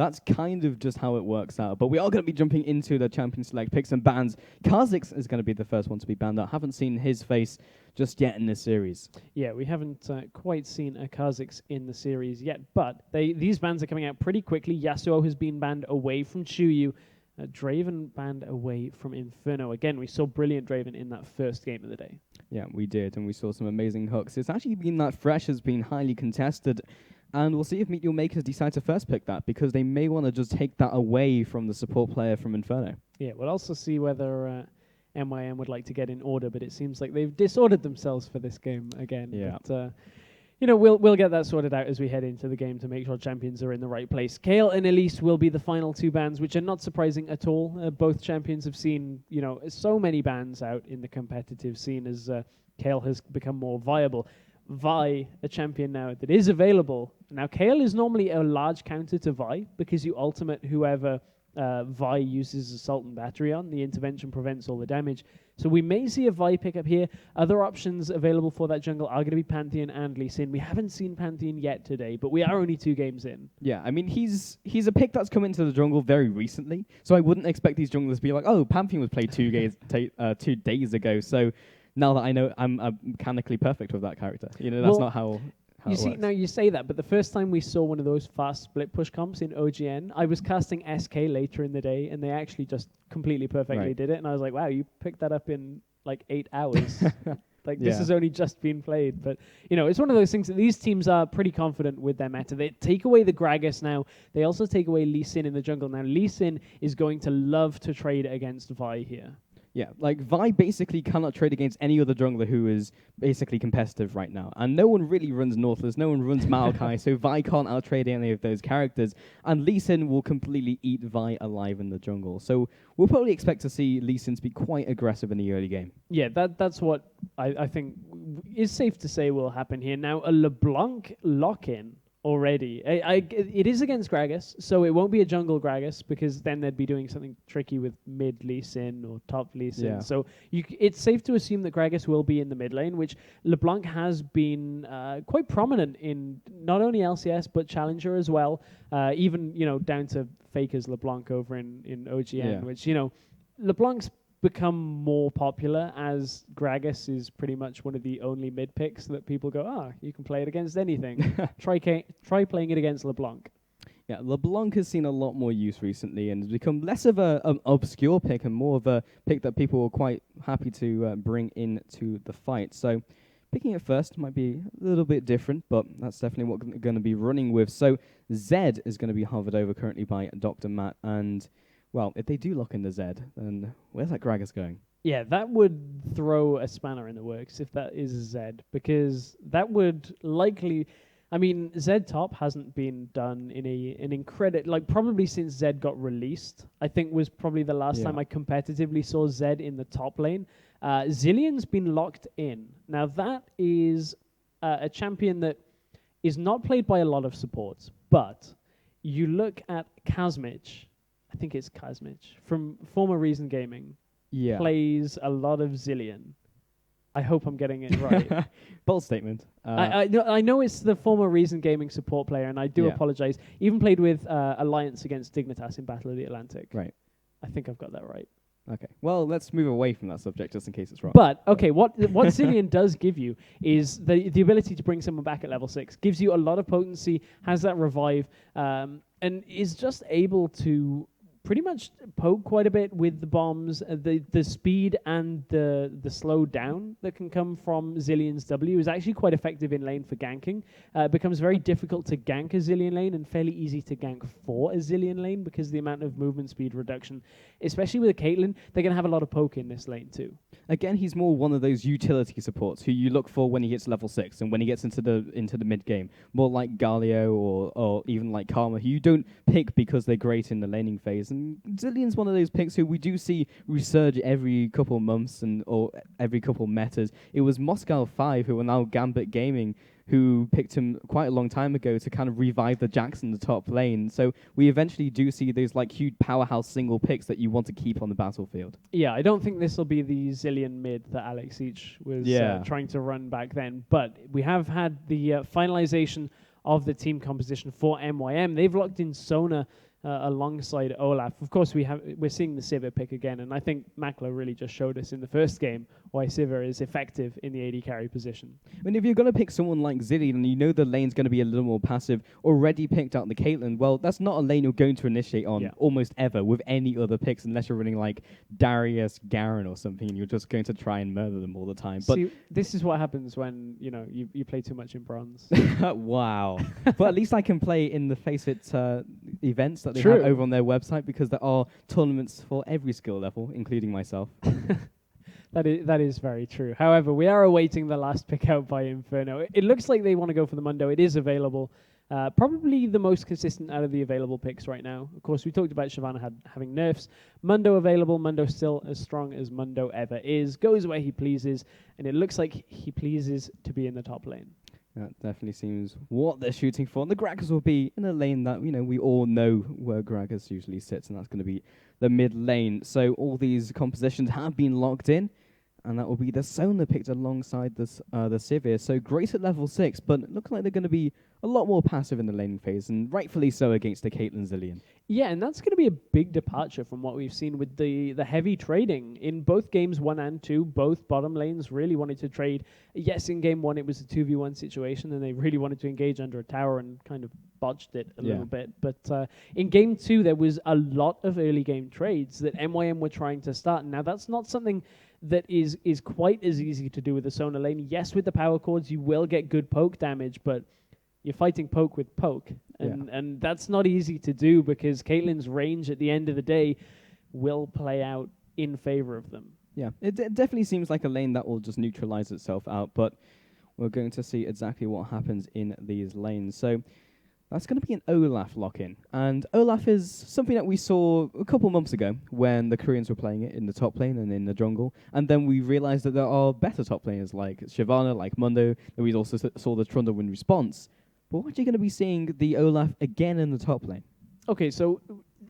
that's kind of just how it works out. But we are going to be jumping into the Champion Select picks and bans. Kha'Zix is going to be the first one to be banned. I haven't seen his face just yet in this series. Yeah, we haven't quite seen a Kha'Zix in the series yet, but these bans are coming out pretty quickly. Yasuo has been banned away from Chuyu. Draven banned away from Inferno. Again, we saw brilliant Draven in that first game of the day. Yeah, we did, and we saw some amazing hooks. It's actually been that Fresh has been highly contested, and we'll see if MeetYourMakers decide to first pick that, because they may want to just take that away from the support player from Inferno. Yeah, we'll also see whether MYM would like to get in order, but it seems like they've disordered themselves for this game again. Yeah. But, we'll get that sorted out as we head into the game to make sure champions are in the right place. Kayle and Elise will be the final two bans, which are not surprising at all. Both champions have seen, so many bans out in the competitive scene as Kayle has become more viable. Vi, a champion now that is available. Now, Kayle is normally a large counter to Vi because you ultimate whoever Vi uses Assault and Battery on. The intervention prevents all the damage. So we may see a Vi pickup here. Other options available for that jungle are going to be Pantheon and Lee Sin. We haven't seen Pantheon yet today, but we are only 2 games in. Yeah, I mean, he's a pick that's come into the jungle very recently, so I wouldn't expect these junglers to be like, oh, Pantheon was played 2 days ago, so now that I know, I'm mechanically perfect with that character. That's not how you see, works. now you say that, but the first time we saw one of those fast split push comps in OGN, I was casting SK later in the day, and they actually just completely perfectly did it, and I was like, wow, you picked that up in like 8 hours. This has only just been played. But, it's one of those things that these teams are pretty confident with their meta. They take away the Gragas now. They also take away Lee Sin in the jungle. Now, Lee Sin is going to love to trade against Vi here. Yeah, Vi basically cannot trade against any other jungler who is basically competitive right now. And no one really runs Northless, no one runs Maokai, so Vi can't out-trade any of those characters. And Lee Sin will completely eat Vi alive in the jungle. So we'll probably expect to see Lee Sin to be quite aggressive in the early game. Yeah, that's what I think is safe to say will happen here. Now, a LeBlanc lock-in already. It is against Gragas, so it won't be a jungle Gragas, because then they'd be doing something tricky with mid Lee Sin or top Lee Sin. Yeah. So it's safe to assume that Gragas will be in the mid lane, which LeBlanc has been quite prominent in not only LCS but Challenger as well. Even down to Faker's LeBlanc over in OGN, which LeBlanc's become more popular as Gragas is pretty much one of the only mid picks that people go, you can play it against anything. Try playing it against LeBlanc. Yeah, LeBlanc has seen a lot more use recently and has become less of an obscure pick and more of a pick that people were quite happy to bring into the fight. So picking it first might be a little bit different, but that's definitely what we're going to be running with. So Zed is going to be hovered over currently by Dr. Matt, and well, if they do lock in the Zed, then where's that Gragas going? Yeah, that would throw a spanner in the works if that is Zed, because that would likely... I mean, Zed top hasn't been done in an incredible... probably since Zed got released, I think was probably the last time I competitively saw Zed in the top lane. Zillion's been locked in. Now, that is a champion that is not played by a lot of supports, but you look at Kazmich... I think it's Kazmich, from former Reason Gaming, plays a lot of Zillion. I hope I'm getting it right. Bold statement. I know it's the former Reason Gaming support player, and I do apologize. Even played with Alliance against Dignitas in Battle of the Atlantic. Right. I think I've got that right. Okay. Well, let's move away from that subject just in case it's wrong. But, okay, what Zillion does give you is the ability to bring someone back at level 6. Gives you a lot of potency, has that revive, and is just able to pretty much poke quite a bit with the bombs. The speed and the slow down that can come from Zillion's W is actually quite effective in lane for ganking. It becomes very difficult to gank a Zillion lane and fairly easy to gank for a Zillion lane because of the amount of movement speed reduction. Especially with a Caitlyn, they're going to have a lot of poke in this lane too. Again, he's more one of those utility supports who you look for when he hits level 6 and when he gets into the mid game. More like Galio or even like Karma, who you don't pick because they're great in the laning phase. And Zillion's one of those picks who we do see resurge every couple months or every couple metas. It was Moscow 5 who are now Gambit Gaming who picked him quite a long time ago to kind of revive the Jax in the top lane. So we eventually do see those like huge powerhouse single picks that you want to keep on the battlefield. Yeah, I don't think this will be the Zillion mid that FACEIT was trying to run back then. But we have had the finalization of the team composition for MYM. They've locked in Sona alongside Olaf. Of course, we're seeing the Sivir pick again, and I think Makler really just showed us in the first game why Sivir is effective in the AD carry position. I mean, if you're going to pick someone like Zillion and you know the lane's going to be a little more passive, already picked out the Caitlyn, well, that's not a lane you're going to initiate on almost ever with any other picks unless you're running like Darius, Garen or something, and you're just going to try and murder them all the time. But see, this is what happens when you play too much in bronze. Wow. But at least I can play in the FACEIT events that they have over on their website, because there are tournaments for every skill level, including myself. That is very true. However, we are awaiting the last pick out by Inferno. It looks like they want to go for the Mundo. It is available. Probably the most consistent out of the available picks right now. Of course, we talked about Shyvana having nerfs. Mundo available. Mundo still as strong as Mundo ever is. Goes where he pleases. And it looks like he pleases to be in the top lane. That definitely seems what they're shooting for. And the Gragas will be in a lane that, we all know where Gragas usually sits, and that's going to be the mid lane. So all these compositions have been locked in, and that will be the Sona picked alongside the Sivir. So great at level 6, but it looks like they're going to be a lot more passive in the laning phase, and rightfully so against the Caitlyn Zillion. Yeah, and that's going to be a big departure from what we've seen with the heavy trading. In both games 1 and 2, both bottom lanes really wanted to trade. Yes, in game 1 it was a 2v1 situation, and they really wanted to engage under a tower and kind of botched it a little bit. But in game 2, there was a lot of early game trades that MYM were trying to start. Now, that's not something that is quite as easy to do with the Sona lane. Yes, with the power chords, you will get good poke damage, but you're fighting poke with poke. And that's not easy to do, because Caitlyn's range at the end of the day will play out in favor of them. Yeah, it definitely seems like a lane that will just neutralize itself out, but we're going to see exactly what happens in these lanes. So that's going to be an Olaf lock-in. And Olaf is something that we saw a couple months ago when the Koreans were playing it in the top lane and in the jungle. And then we realized that there are better top laners like Shyvana, like Mundo, and we also saw the Trundle in response. But we're actually going to be seeing the Olaf again in the top lane. Okay, so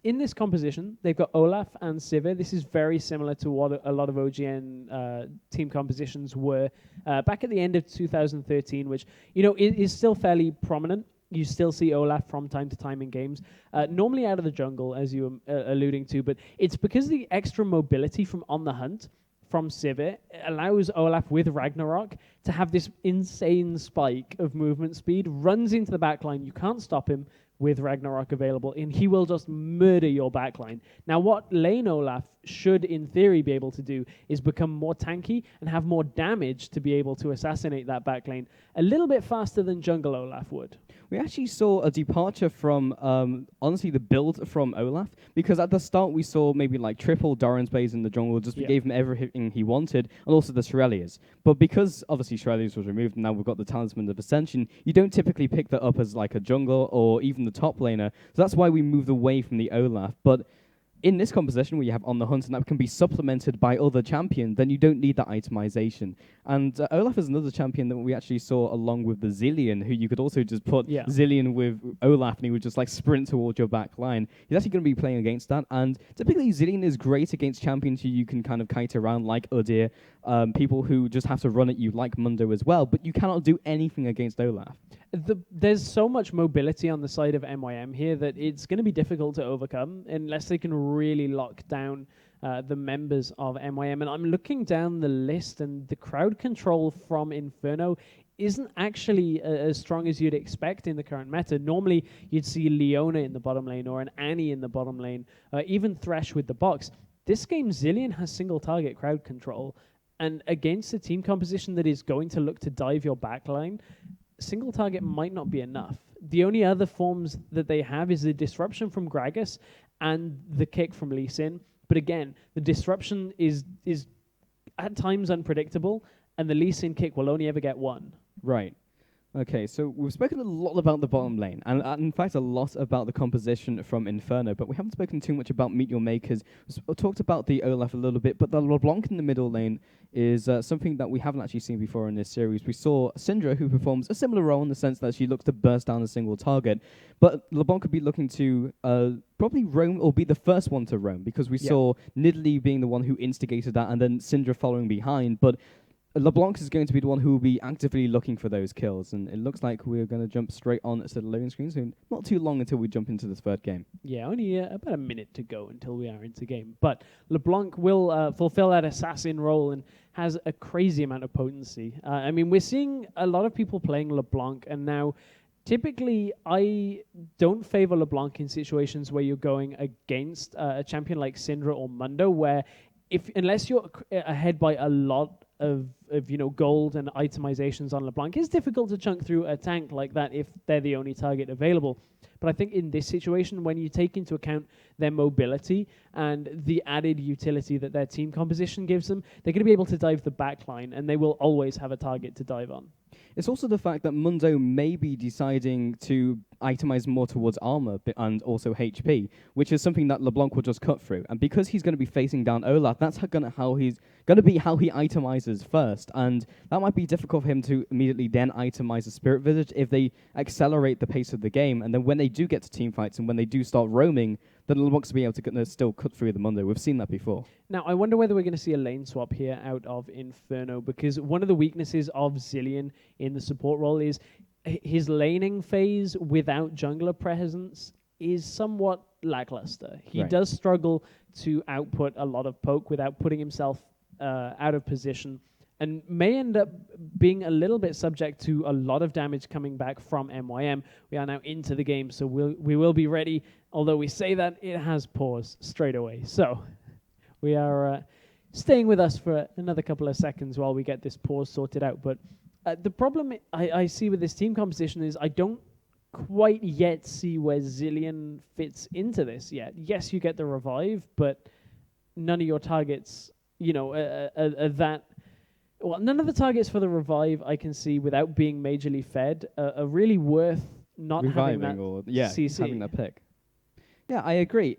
in this composition, they've got Olaf and Sivir. This is very similar to what a lot of OGN team compositions were back at the end of 2013, which, is still fairly prominent. You still see Olaf from time to time in games, normally out of the jungle, as you were alluding to, but it's because the extra mobility from On the Hunt from Sivir allows Olaf with Ragnarok to have this insane spike of movement speed, runs into the backline, you can't stop him with Ragnarok available, and he will just murder your backline. Now, what lane Olaf should, in theory, be able to do is become more tanky and have more damage to be able to assassinate that backline a little bit faster than jungle Olaf would. We actually saw a departure from, honestly, the build from Olaf, because at the start we saw maybe like triple Doran's base in the jungle, just gave him everything he wanted, and also the Shurelias. But because, obviously, Shurelias was removed, and now we've got the Talisman of Ascension, you don't typically pick that up as like a jungle or even the top laner, so that's why we moved away from the Olaf. But in this composition where you have On the Hunt and that can be supplemented by other champions, then you don't need that itemization. And Olaf is another champion that we actually saw along with the Zillion, who you could also just put Zillion with Olaf and he would just like sprint towards your back line. He's actually going to be playing against that, and typically Zillion is great against champions who you can kind of kite around like Udyr, people who just have to run at you like Mundo as well, but you cannot do anything against Olaf. There's so much mobility on the side of MYM here that it's going to be difficult to overcome unless they can really lock down the members of MYM. And I'm looking down the list, and the crowd control from Inferno isn't actually as strong as you'd expect in the current meta. Normally, you'd see Leona in the bottom lane or an Annie in the bottom lane, even Thresh with the box. This game, Zillion has single target crowd control, and against a team composition that is going to look to dive your backline, single target might not be enough. The only other forms that they have is the disruption from Gragas and the kick from Lee Sin. But again, the disruption is at times unpredictable, and the Lee Sin kick will only ever get one. Right. Okay, so we've spoken a lot about the bottom lane, and in fact a lot about the composition from Inferno, but we haven't spoken too much about MeetYourMakers. We talked about the Olaf a little bit, but the LeBlanc in the middle lane is something that we haven't actually seen before in this series. We saw Syndra, who performs a similar role in the sense that she looks to burst down a single target, but LeBlanc could be looking to probably roam or be the first one to roam, because we saw Nidalee being the one who instigated that, and then Syndra following behind, but LeBlanc is going to be the one who will be actively looking for those kills, and it looks like we're going to jump straight on to the loading screen soon. Not too long until we jump into this third game. Yeah, only about a minute to go until we are into game. But LeBlanc will fulfill that assassin role and has a crazy amount of potency. I mean, we're seeing a lot of people playing LeBlanc, and now typically I don't favor LeBlanc in situations where you're going against a champion like Syndra or Mundo, where unless you're ahead by a lot of gold and itemizations on LeBlanc, it's difficult to chunk through a tank like that if they're the only target available. But I think in this situation, when you take into account their mobility and the added utility that their team composition gives them, they're going to be able to dive the backline, and they will always have a target to dive on. It's also the fact that Mundo may be deciding to itemize more towards armor and also HP, which is something that LeBlanc will just cut through. And because he's going to be facing down Olaf, that's how he itemizes first. And that might be difficult for him to immediately then itemize a Spirit Visage if they accelerate the pace of the game. And then when they do get to team fights and when they do start roaming, then LeBlanc will be able to still cut through the Mundo. We've seen that before. Now, I wonder whether we're going to see a lane swap here out of Inferno, because one of the weaknesses of Zilean in the support role is his laning phase without jungler presence is somewhat lackluster. He does struggle to output a lot of poke without putting himself out of position, and may end up being a little bit subject to a lot of damage coming back from MYM. We are now into the game, so we will be ready. Although we say that, it has paused straight away. So we are staying with us for another couple of seconds while we get this pause sorted out. But the problem I see with this team composition is I don't quite yet see where Zilean fits into this yet. Yes, you get the revive, but none of your targets, are that... Well, none of the targets for the revive I can see without being majorly fed are really worth not reviving having that CC. Having that pick. Yeah, I agree.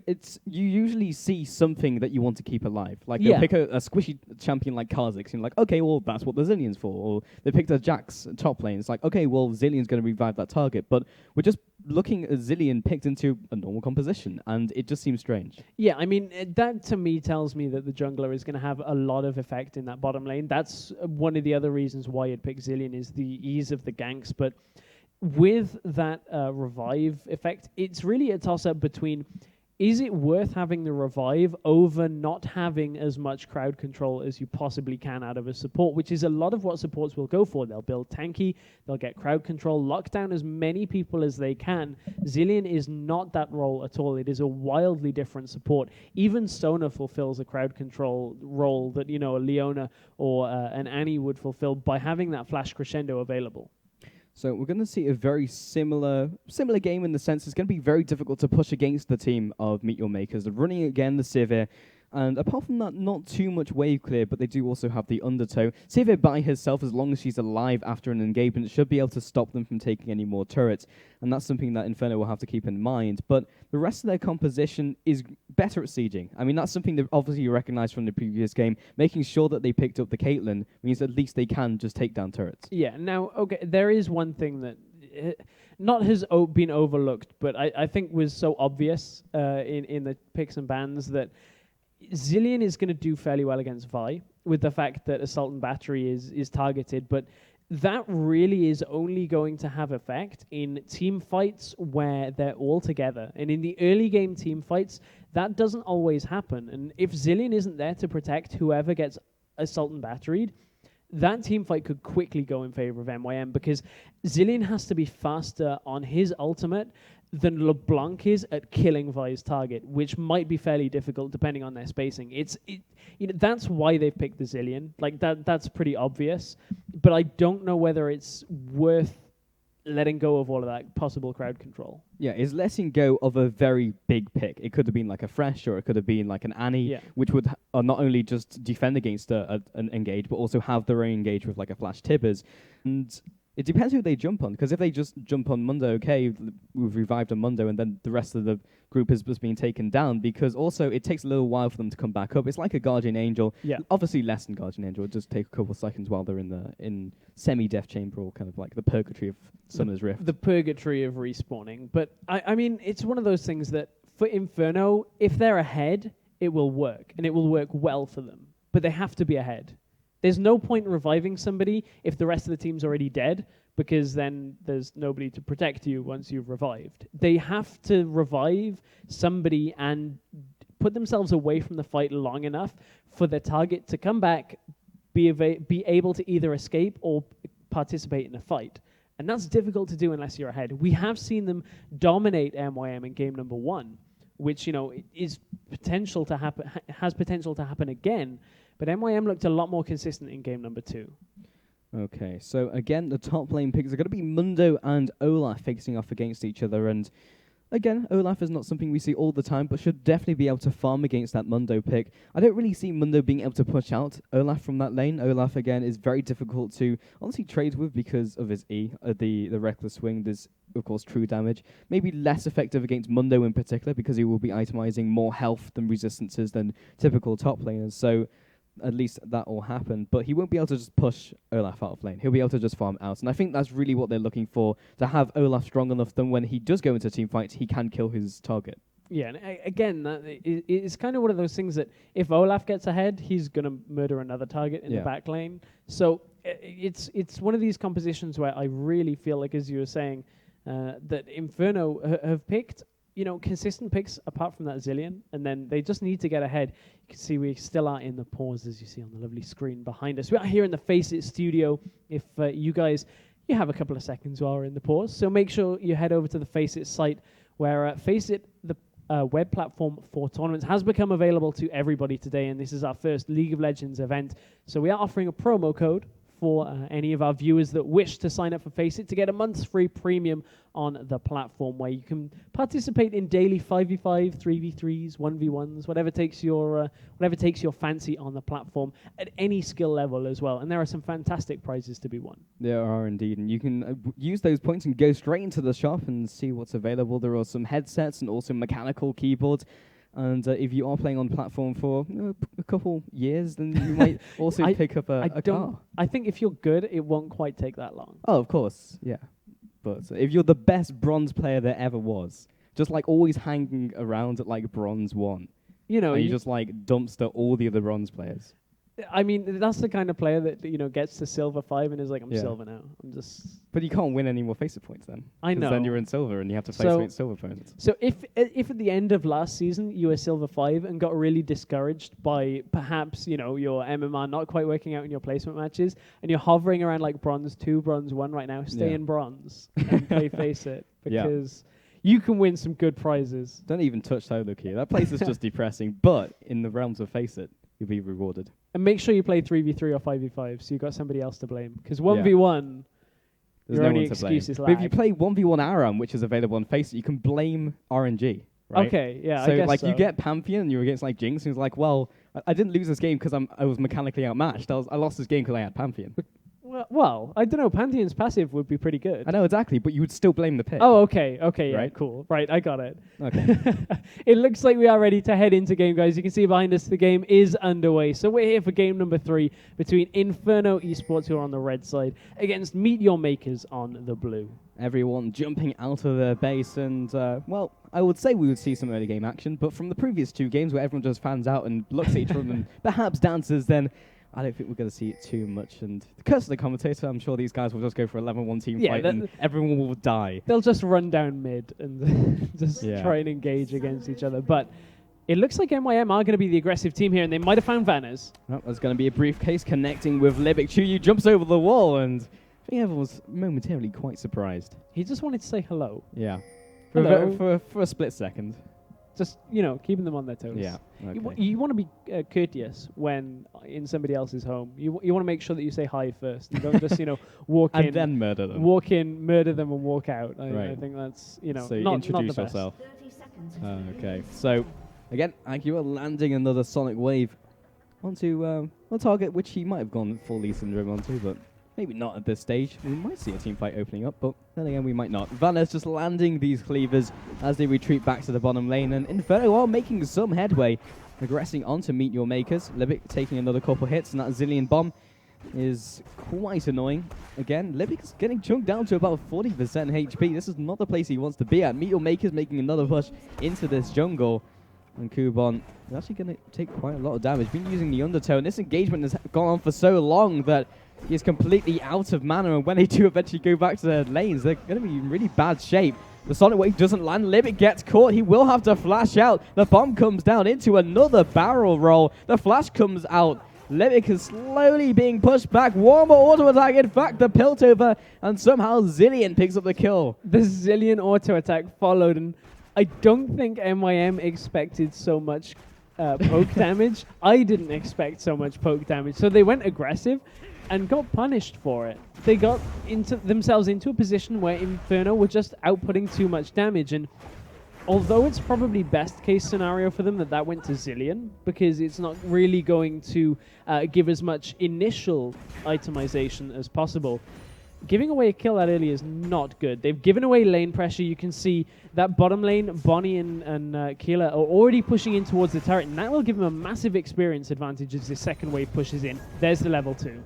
You usually see something that you want to keep alive. Like they'll pick a squishy champion like Kha'Zix, and you're like, okay, well, that's what the Zillion's for. Or they picked a Jax top lane. It's like, okay, well, Zillion's going to revive that target. But we're just looking at Zilean picked into a normal composition, and it just seems strange. Yeah, I mean, that to me tells me that the jungler is going to have a lot of effect in that bottom lane. That's one of the other reasons why you'd pick Zilean is the ease of the ganks. But with that revive effect, it's really a toss-up between, is it worth having the revive over not having as much crowd control as you possibly can out of a support, which is a lot of what supports will go for. They'll build tanky, they'll get crowd control, lock down as many people as they can. Zilean is not that role at all. It is a wildly different support. Even Sona fulfills a crowd control role that, a Leona or an Annie would fulfill by having that flash crescendo available. So we're going to see a very similar game in the sense it's going to be very difficult to push against the team of MeetYourMakers. They're running again the Sivir, and apart from that, not too much wave clear, but they do also have the Undertow. Sivir by herself, as long as she's alive after an engagement, should be able to stop them from taking any more turrets, and that's something that Inferno will have to keep in mind. But the rest of their composition is better at sieging. I mean, that's something that obviously you recognize from the previous game. Making sure that they picked up the Caitlyn means at least they can just take down turrets. Yeah, now, okay, there is one thing that not has been overlooked, but I think was so obvious in the picks and bans that Zilean is going to do fairly well against Vi, with the fact that Assault and Battery is targeted, but that really is only going to have effect in team fights where they're all together. And in the early game team fights, that doesn't always happen. And if Zilean isn't there to protect whoever gets Assault and Batteried, that team fight could quickly go in favor of MYM, because Zilean has to be faster on his ultimate than LeBlanc is at killing Vi's target, which might be fairly difficult depending on their spacing. That's why they've picked the Zilean. Like that's pretty obvious, but I don't know whether it's worth letting go of all of that possible crowd control. Yeah, it's letting go of a very big pick. It could have been like a Fresh, or it could have been like an Annie, which would not only just defend against an engage, but also have their own engage with like a Flash Tibbers. And it depends who they jump on, because if they just jump on Mundo, okay, we've revived on Mundo, and then the rest of the group is just being taken down, because also it takes a little while for them to come back up. It's like a Guardian Angel. Yeah. Obviously less than Guardian Angel. It just take a couple of seconds while they're in semi-death chamber, or kind of like the purgatory of Summoner's Rift. The purgatory of respawning. But, I mean, it's one of those things that for Inferno, if they're ahead, it will work, and it will work well for them. But they have to be ahead. there's no point in reviving somebody if the rest of the team's already dead, because then there's nobody to protect you once you've revived. They have to revive somebody and put themselves away from the fight long enough for the target to come back, be able to either escape or participate in a fight. And that's difficult to do unless you're ahead. We have seen them dominate MYM in game number 1, which, is potential to happen, has potential to happen again. But MYM looked a lot more consistent in game number 2. Okay, so again, the top lane picks are going to be Mundo and Olaf facing off against each other. And again, Olaf is not something we see all the time, but should definitely be able to farm against that Mundo pick. I don't really see Mundo being able to push out Olaf from that lane. Olaf, again, is very difficult to honestly trade with because of his E, the reckless swing. There's, of course, true damage. Maybe less effective against Mundo in particular because he will be itemizing more health than resistances than typical top laners. So at least that will happen, but he won't be able to just push Olaf out of lane. He'll be able to just farm out, and I think that's really what they're looking for, to have Olaf strong enough that when he does go into team fights, he can kill his target. Yeah, and again, it's kind of one of those things that if Olaf gets ahead, he's going to murder another target in the back lane. So it's one of these compositions where I really feel like, as you were saying, that Inferno have picked consistent picks apart from that Zillion, and then they just need to get ahead. You can see we still are in the pause, as you see on the lovely screen behind us. We are here in the FACEIT studio. If you have a couple of seconds while we're in the pause, so make sure you head over to the FACEIT site, where FACEIT, the web platform for tournaments, has become available to everybody today, and this is our first League of Legends event. So we are offering a promo code for any of our viewers that wish to sign up for FACEIT to get a month's free premium on the platform, where you can participate in daily 5v5, 3v3s, 1v1s, whatever takes your fancy on the platform at any skill level as well. And there are some fantastic prizes to be won. There are indeed, and you can use those points and go straight into the shop and see what's available. There are some headsets and also mechanical keyboards. And if you are playing on platform for a couple years, then you might also pick up a car. I think if you're good, it won't quite take that long. Oh, of course, yeah. But if you're the best bronze player there ever was, just like always hanging around at like bronze 1, and you just like dumpster all the other bronze players. I mean, that's the kind of player that gets to silver 5 and is like, I'm silver now. But you can't win any more FACEIT points then. I know. Then you're in silver and you have to face against silver opponents. So if at the end of last season you were silver 5 and got really discouraged by perhaps your MMR not quite working out in your placement matches, and you're hovering around like bronze 2, bronze 1 right now, stay in bronze and play FACEIT, because you can win some good prizes. Don't even touch solo queue. That place is just depressing. But in the realms of FACEIT, you'll be rewarded. And make sure you play 3v3 or 5v5, so you've got somebody else to blame. Because 1v1, there's your no only one to excuse is blame. lag. But if you play 1v1 Aram, which is available on FACEIT, you can blame RNG. Right? Okay, yeah, so I guess so. You get Pantheon, and you're against like Jinx, and he's like, well, I didn't lose this game because I was mechanically outmatched. I lost this game because I had Pantheon. Well, I don't know. Pantheon's passive would be pretty good. I know, exactly, but you would still blame the pick. Oh, okay, yeah, right? Cool. Right, I got it. Okay. It looks like we are ready to head into game, guys. You can see behind us the game is underway. So we're here for game number 3 between Inferno Esports, who are on the red side, against MeetYourMakers on the blue. Everyone jumping out of their base, and, well, I would say we would see some early game action, but from the previous 2 games where everyone just fans out and looks at each other and perhaps dances, then I don't think we're going to see it too much. And the curse of the commentator, I'm sure these guys will just go for 11-1 team fight and everyone will die. They'll just run down mid and just try and engage against each other. But it looks like MYM are going to be the aggressive team here, and they might have found Vanners. Oh, there's going to be a briefcase connecting with Libic. Chuyu jumps over the wall, and I think everyone was momentarily quite surprised. He just wanted to say hello. Yeah. Hello. For a split second. Just, keeping them on their toes. Yeah. Okay. You want to be courteous when in somebody else's home. You want to make sure that you say hi first. You don't just, walk in. And then murder them. Walk in, murder them, and walk out. I think that's, So not introduce the yourself. Okay. So, again, Agua landing another Sonic Wave onto a target which he might have gone full Lee Syndrome onto, but maybe not at this stage. We might see a team fight opening up, but then again, we might not. Vanna's just landing these cleavers as they retreat back to the bottom lane, and Inferno are making some headway, progressing on to MeetYourMakers. Libic taking another couple hits, and that Zillion bomb is quite annoying. Again, Libic is getting chunked down to about 40% HP. This is not the place he wants to be at. MeetYourMakers making another push into this jungle. And Kubon is actually going to take quite a lot of damage. Been using the undertone. This engagement has gone on for so long that he's completely out of mana. And when they do eventually go back to their lanes, they're going to be in really bad shape. The Sonic Wave doesn't land. Limit gets caught. He will have to flash out. The bomb comes down into another barrel roll. The flash comes out. Limit is slowly being pushed back. One more auto attack. In fact, the Piltover, and somehow Zilean picks up the kill. The Zilean auto attack followed, and I don't think MYM expected so much poke damage. I didn't expect so much poke damage. So they went aggressive and got punished for it. They got themselves into a position where Inferno were just outputting too much damage. And although it's probably best case scenario for them that went to Zilean, because it's not really going to give as much initial itemization as possible, giving away a kill that early is not good. They've given away lane pressure. You can see that bottom lane, Bonnie and Keela are already pushing in towards the turret, and that will give them a massive experience advantage as the second wave pushes in. There's the level 2.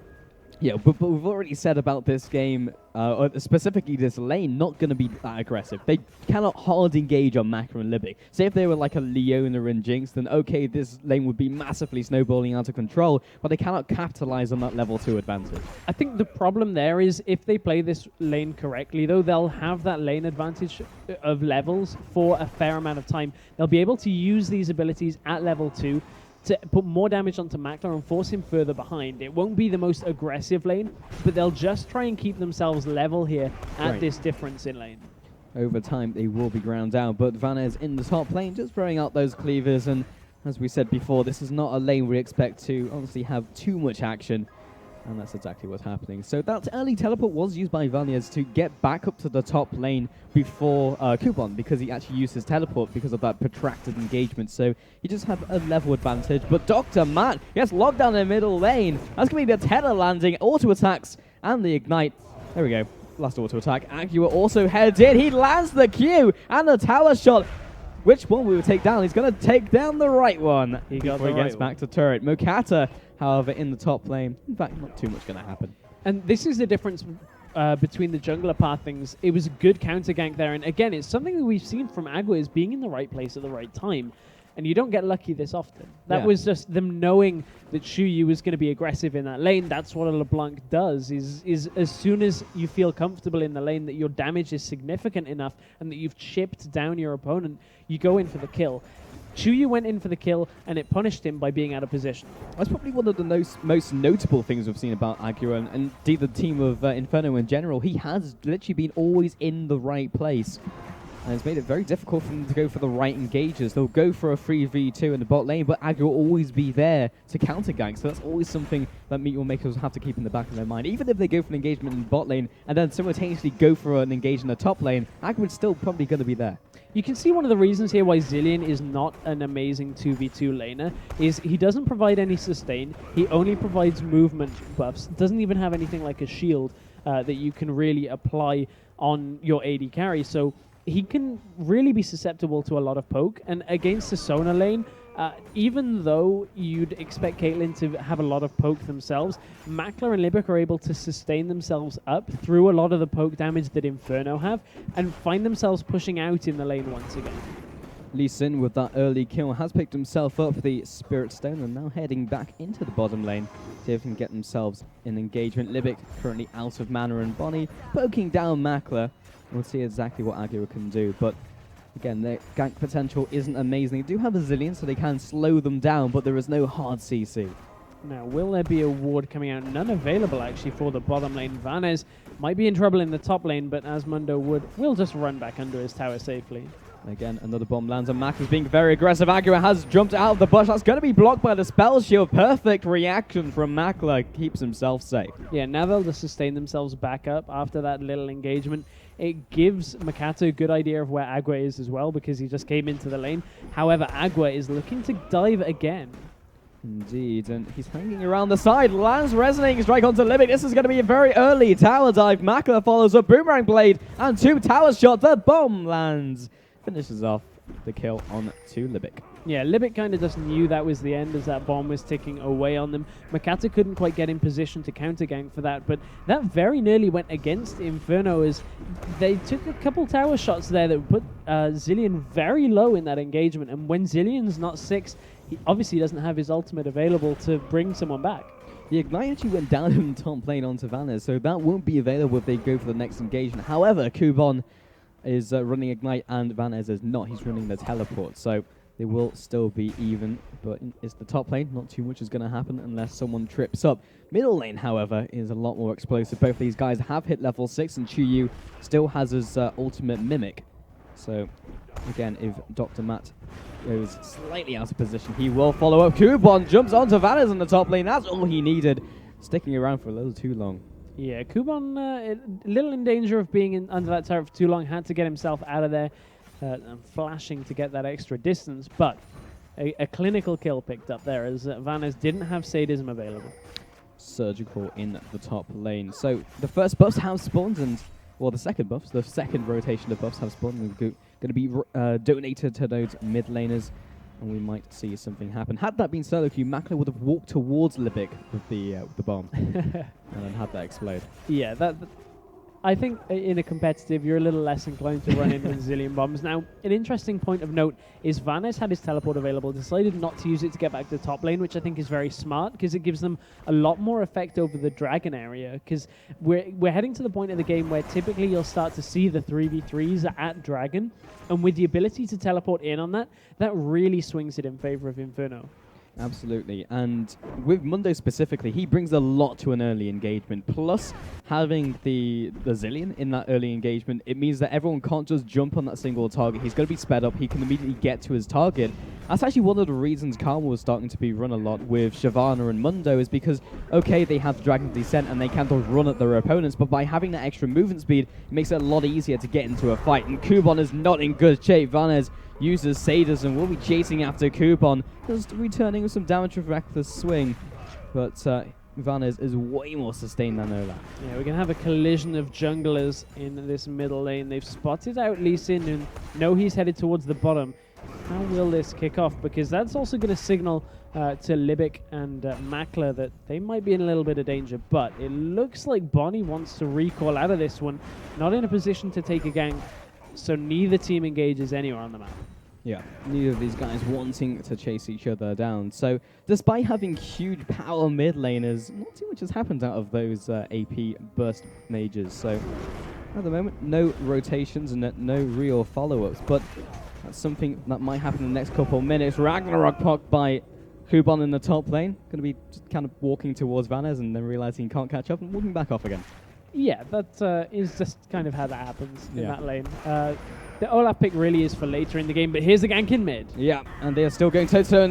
Yeah, but we've already said about this game, or specifically this lane, not going to be that aggressive. They cannot hard engage on Maka and Libic. Say if they were like a Leona and Jinx, then okay, this lane would be massively snowballing out of control, but they cannot capitalize on that level 2 advantage. I think the problem there is if they play this lane correctly, though, they'll have that lane advantage of levels for a fair amount of time. They'll be able to use these abilities at level 2 to put more damage onto Makler and force him further behind. It won't be the most aggressive lane, but they'll just try and keep themselves level here at this difference in lane. Over time, they will be ground down, but Vanez in the top lane, just throwing out those cleavers, and as we said before, this is not a lane we expect to obviously have too much action, and that's exactly what's happening. So that early teleport was used by Vanez to get back up to the top lane before Kubon, because he actually used his teleport because of that protracted engagement. So he just have a level advantage. But Dr. Matt gets locked down in the middle lane. That's going to be the tether landing, auto attacks, and the ignite. There we go. Last auto attack. Agua also heads in. He lands the Q and the tower shot. Which one we will take down? He's going to take down the right one. He gets back to turret. Mokata, however, in the top lane. In fact, not too much going to happen. And this is the difference between the jungler path things. It was a good counter gank there. And again, it's something that we've seen from Agua, is being in the right place at the right time. And you don't get lucky this often. That was just them knowing that Shuyu was going to be aggressive in that lane. That's what a LeBlanc does, is as soon as you feel comfortable in the lane, that your damage is significant enough and that you've chipped down your opponent, you go in for the kill. Shuyu went in for the kill, and it punished him by being out of position. That's probably one of the most notable things we've seen about Agua, and indeed the team of Inferno in general. He has literally been always in the right place. And it's made it very difficult for them to go for the right engages. They'll go for a 3v2 in the bot lane, but Agua will always be there to counter gank. So that's always something that MeetYourMakers have to keep in the back of their mind. Even if they go for an engagement in the bot lane and then simultaneously go for an engage in the top lane, Agua's still probably going to be there. You can see one of the reasons here why Zilean is not an amazing 2v2 laner is he doesn't provide any sustain. He only provides movement buffs. Doesn't even have anything like a shield that you can really apply on your AD carry. So he can really be susceptible to a lot of poke. And against the Sona lane, even though you'd expect Caitlyn to have a lot of poke themselves, Makler and Libic are able to sustain themselves up through a lot of the poke damage that Inferno have and find themselves pushing out in the lane once again. Lee Sin with that early kill has picked himself up the Spirit Stone and now heading back into the bottom lane. See if they can get themselves in engagement. Libic currently out of mana and Bonnie poking down Makler. We'll see exactly what Agua can do, but again, their gank potential isn't amazing. They do have a Zilean, so they can slow them down, but there is no hard CC. Now, will there be a ward coming out? None available, actually, for the bottom lane. Vanez might be in trouble in the top lane, but Asmundo will just run back under his tower safely. Again, another bomb lands, and Mac is being very aggressive. Agua has jumped out of the bush. That's going to be blocked by the spell shield. Perfect reaction from Makler. Keeps himself safe. Yeah, now they'll just sustain themselves back up after that little engagement. It gives Makato a good idea of where Agua is as well, because he just came into the lane. However, Agua is looking to dive again. Indeed, and he's hanging around the side. Lands Resonating Strike onto Libic. This is going to be a very early tower dive. Makler follows up Boomerang Blade and 2 tower shots. The bomb lands. Finishes off the kill on to Libic. Yeah, Libic kind of just knew that was the end as that bomb was ticking away on them. Makata couldn't quite get in position to counter-gank for that, but that very nearly went against Inferno as they took a couple tower shots there that put Zilean very low in that engagement, and when Zilean's not 6, he obviously doesn't have his ultimate available to bring someone back. The Ignite actually went down in top lane onto Vanez, so that won't be available if they go for the next engagement. However, Kubon is running Ignite and Vanez is not. He's running the teleport, so they will still be even, but it's the top lane. Not too much is going to happen unless someone trips up. Middle lane, however, is a lot more explosive. Both of these guys have hit level 6, and Chuyu still has his ultimate Mimic. So, again, if Dr. Matt goes slightly out of position, he will follow up. Kubon jumps onto Vanez in the top lane. That's all he needed. Sticking around for a little too long. Yeah, Kubon a little in danger of being under that turret for too long. Had to get himself out of there. And flashing to get that extra distance, but a clinical kill picked up there as Vanez didn't have sadism available. Surgical in the top lane. So the first buffs have spawned, and well, the second rotation of buffs have spawned, and going to be donated to those mid laners, and we might see something happen. Had that been solo queue, Makler would have walked towards Libic with the bomb and then had that explode. Yeah, I think in a competitive, you're a little less inclined to run in than Zilean bombs. Now, an interesting point of note is Vanez had his teleport available, decided not to use it to get back to top lane, which I think is very smart because it gives them a lot more effect over the dragon area. Because we're heading to the point of the game where typically you'll start to see the 3v3s at dragon, and with the ability to teleport in on that, that really swings it in favor of Inferno. Absolutely, and with Mundo specifically, he brings a lot to an early engagement. Plus, having the Zilean in that early engagement, it means that everyone can't just jump on that single target. He's going to be sped up. He can immediately get to his target. That's actually one of the reasons Karma was starting to be run a lot with Shyvana and Mundo, is because, okay, they have Dragon Descent and they can't run at their opponents, but by having that extra movement speed, it makes it a lot easier to get into a fight. And Kubon is not in good shape. Vanez uses sadism, will be chasing after Kubon, just returning with some damage with Reckless Swing, but Vanez is way more sustained than Ola. Yeah, we're going to have a collision of junglers in this middle lane. They've spotted out Lee Sin and know he's headed towards the bottom. How will this kick off? Because that's also going to signal to Libic and Makler that they might be in a little bit of danger, but it looks like Bonnie wants to recall out of this one, not in a position to take a gank. So neither team engages anywhere on the map. Yeah, neither of these guys wanting to chase each other down. So despite having huge power mid laners, not too much has happened out of those AP burst mages. So at the moment, no rotations and no real follow-ups. But that's something that might happen in the next couple of minutes. Ragnarok popped by Kubon in the top lane. Going to be just kind of walking towards Vanez and then realizing he can't catch up and walking back off again. Yeah, that is just kind of how that happens in that lane. The Olaf pick really is for later in the game, but here's the gank in mid. Yeah, and they are still going toe-to-toe in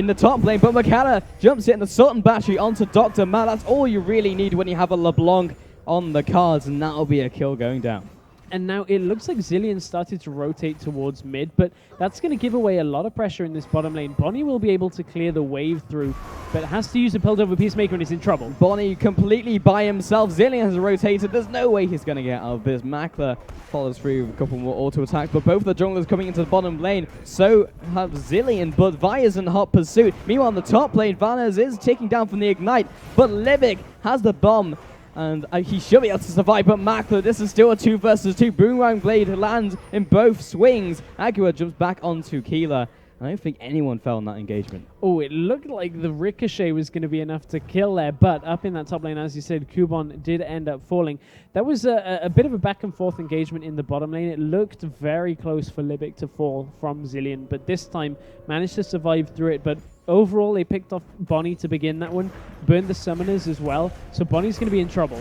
the top lane, but Makata jumps in the Sultan Battery onto Dr. Matt. That's all you really need when you have a LeBlanc on the cards, and that'll be a kill going down. And now it looks like Zilean started to rotate towards mid, but that's going to give away a lot of pressure in this bottom lane. Bonnie will be able to clear the wave through, but has to use a Piltover Peacemaker and is in trouble. Bonnie completely by himself. Zilean has rotated. There's no way he's going to get out of this. Makler follows through with a couple more auto attacks, but both the junglers coming into the bottom lane. So have Zilean, but Vi's in hot pursuit. Meanwhile, on the top lane, Vanez is ticking down from the Ignite, but Libic has the bomb. And he should be able to survive, but Makler, this is still a 2 versus 2. Boomerang Blade lands in both swings. Agua jumps back onto Keeler. I don't think anyone fell in that engagement. Oh, it looked like the ricochet was going to be enough to kill there, but up in that top lane, as you said, Kubon did end up falling. That was a bit of a back and forth engagement in the bottom lane. It looked very close for Libic to fall from Zilean, but this time managed to survive through it. But overall, they picked off Bonnie to begin that one, burned the summoners as well, so Bonnie's going to be in trouble.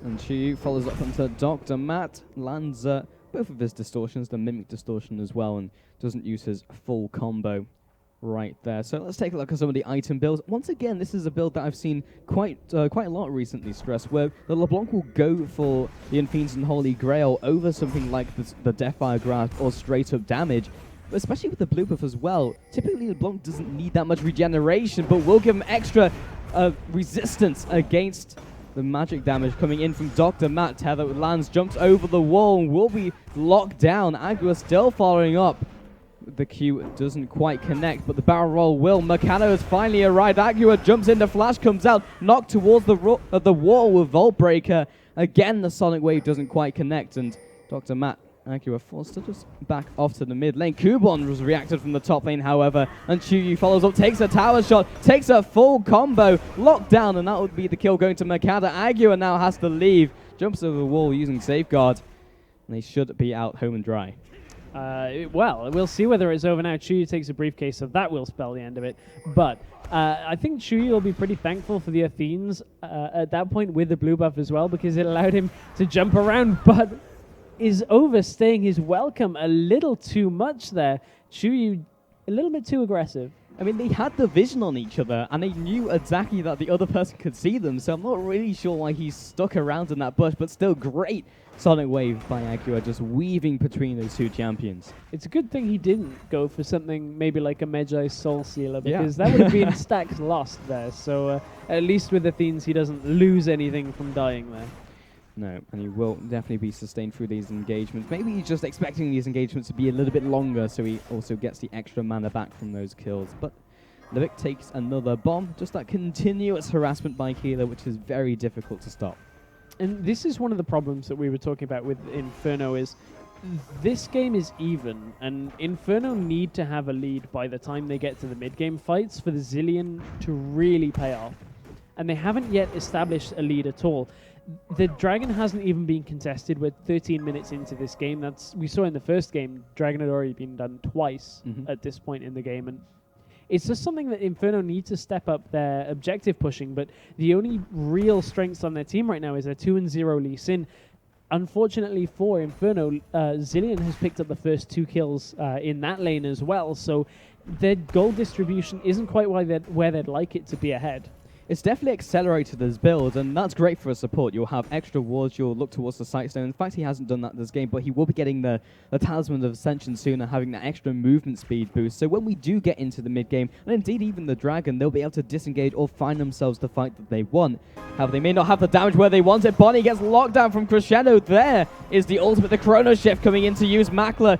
And she follows up onto Dr. Matt, lands both of his distortions, the Mimic Distortion as well, and doesn't use his full combo right there. So let's take a look at some of the item builds. Once again, this is a build that I've seen quite a lot recently, Stress, where the LeBlanc will go for the Enfiends and Holy Grail over something like the Deathfire Grasp or straight up damage. But especially with the blue buff as well, typically LeBlanc doesn't need that much regeneration, but will give him extra resistance against the magic damage coming in from Dr. Matt. Tether lands, jumps over the wall, and will be locked down. Agua still following up. The Q doesn't quite connect, but the barrel roll will. Meccano has finally arrived. Agua jumps in, the flash comes out, knocked towards the wall with Volt Breaker. Again, the Sonic Wave doesn't quite connect, and Dr. Matt Agua forced to just back off to the mid lane. Kubon was reacted from the top lane, however, and Chuyu follows up, takes a tower shot, takes a full combo, locked down, and that would be the kill going to Meccano. Agua now has to leave, jumps over the wall using Safeguard, and they should be out home and dry. Well, we'll see whether it's over now. Chuyu takes a briefcase, so that will spell the end of it. But I think Chuyu will be pretty thankful for the Athenes at that point with the blue buff as well, because it allowed him to jump around, but is overstaying his welcome a little too much there. Chuyu, a little bit too aggressive. I mean, they had the vision on each other, and they knew exactly that the other person could see them, so I'm not really sure why he's stuck around in that bush, but still great Sonic Wave by Agua, just weaving between those two champions. It's a good thing he didn't go for something maybe like a Magi Soul Sealer, because that would have been stacks lost there, so at least with Athenes he doesn't lose anything from dying there. No, and he will definitely be sustained through these engagements. Maybe he's just expecting these engagements to be a little bit longer, so he also gets the extra mana back from those kills. But Livic takes another bomb, just that continuous harassment by Keeler, which is very difficult to stop. And this is one of the problems that we were talking about with Inferno is this game is even, and Inferno need to have a lead by the time they get to the mid-game fights for the Zillion to really pay off. And they haven't yet established a lead at all. The Dragon hasn't even been contested. We're 13 minutes into this game. We saw in the first game, Dragon had already been done twice at this point in the game. And it's just something that Inferno need to step up their objective pushing. But the only real strengths on their team right now is their 2-0 Lee Sin. Unfortunately for Inferno, Zillion has picked up the first 2 kills in that lane as well. So their gold distribution isn't quite where they'd like it to be ahead. It's definitely accelerated his build, and that's great for a support. You'll have extra wards, you'll look towards the Sightstone. In fact, he hasn't done that this game, but he will be getting the Talisman of Ascension soon and having that extra movement speed boost. So when we do get into the mid-game, and indeed even the Dragon, they'll be able to disengage or find themselves the fight that they want. However, they may not have the damage where they want it. Bonnie gets locked down from Crescendo. There is the ultimate, the Chrono Shift coming in to use. Makler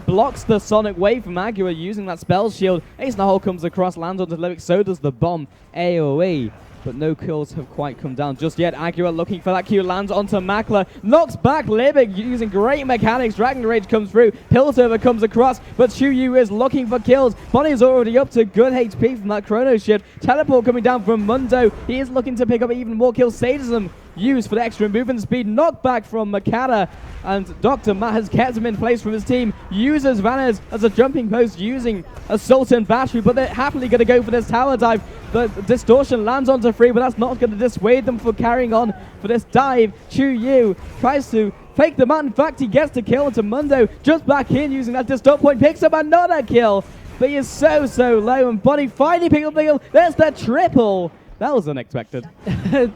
blocks the Sonic Wave from Agua using that spell shield. Ace Nahol comes across, lands onto Livic, so does the bomb. AoE. But no kills have quite come down just yet. Agua looking for that Q, lands onto Makler, knocks back Libic using great mechanics. Dragon Rage comes through, Piltover comes across, but Chuyu is looking for kills. Bonnie's already up to good HP from that Chrono Shift. Teleport coming down from Mundo. He is looking to pick up even more kills. Sadism used for the extra movement speed. Knockback from Makata, and Dr. Matt has kept him in place from his team. Uses Vanez as a jumping post using Assault and Battery, but they're happily going to go for this tower dive. The Distortion lands onto 3, but that's not going to dissuade them from carrying on for this dive. Chuyu tries to fake them out. In fact, he gets the kill into Mundo. Just back in using that Distort point. Picks up another kill. But he is so low. And Bonnie finally picked up the kill. There's the triple. That was unexpected.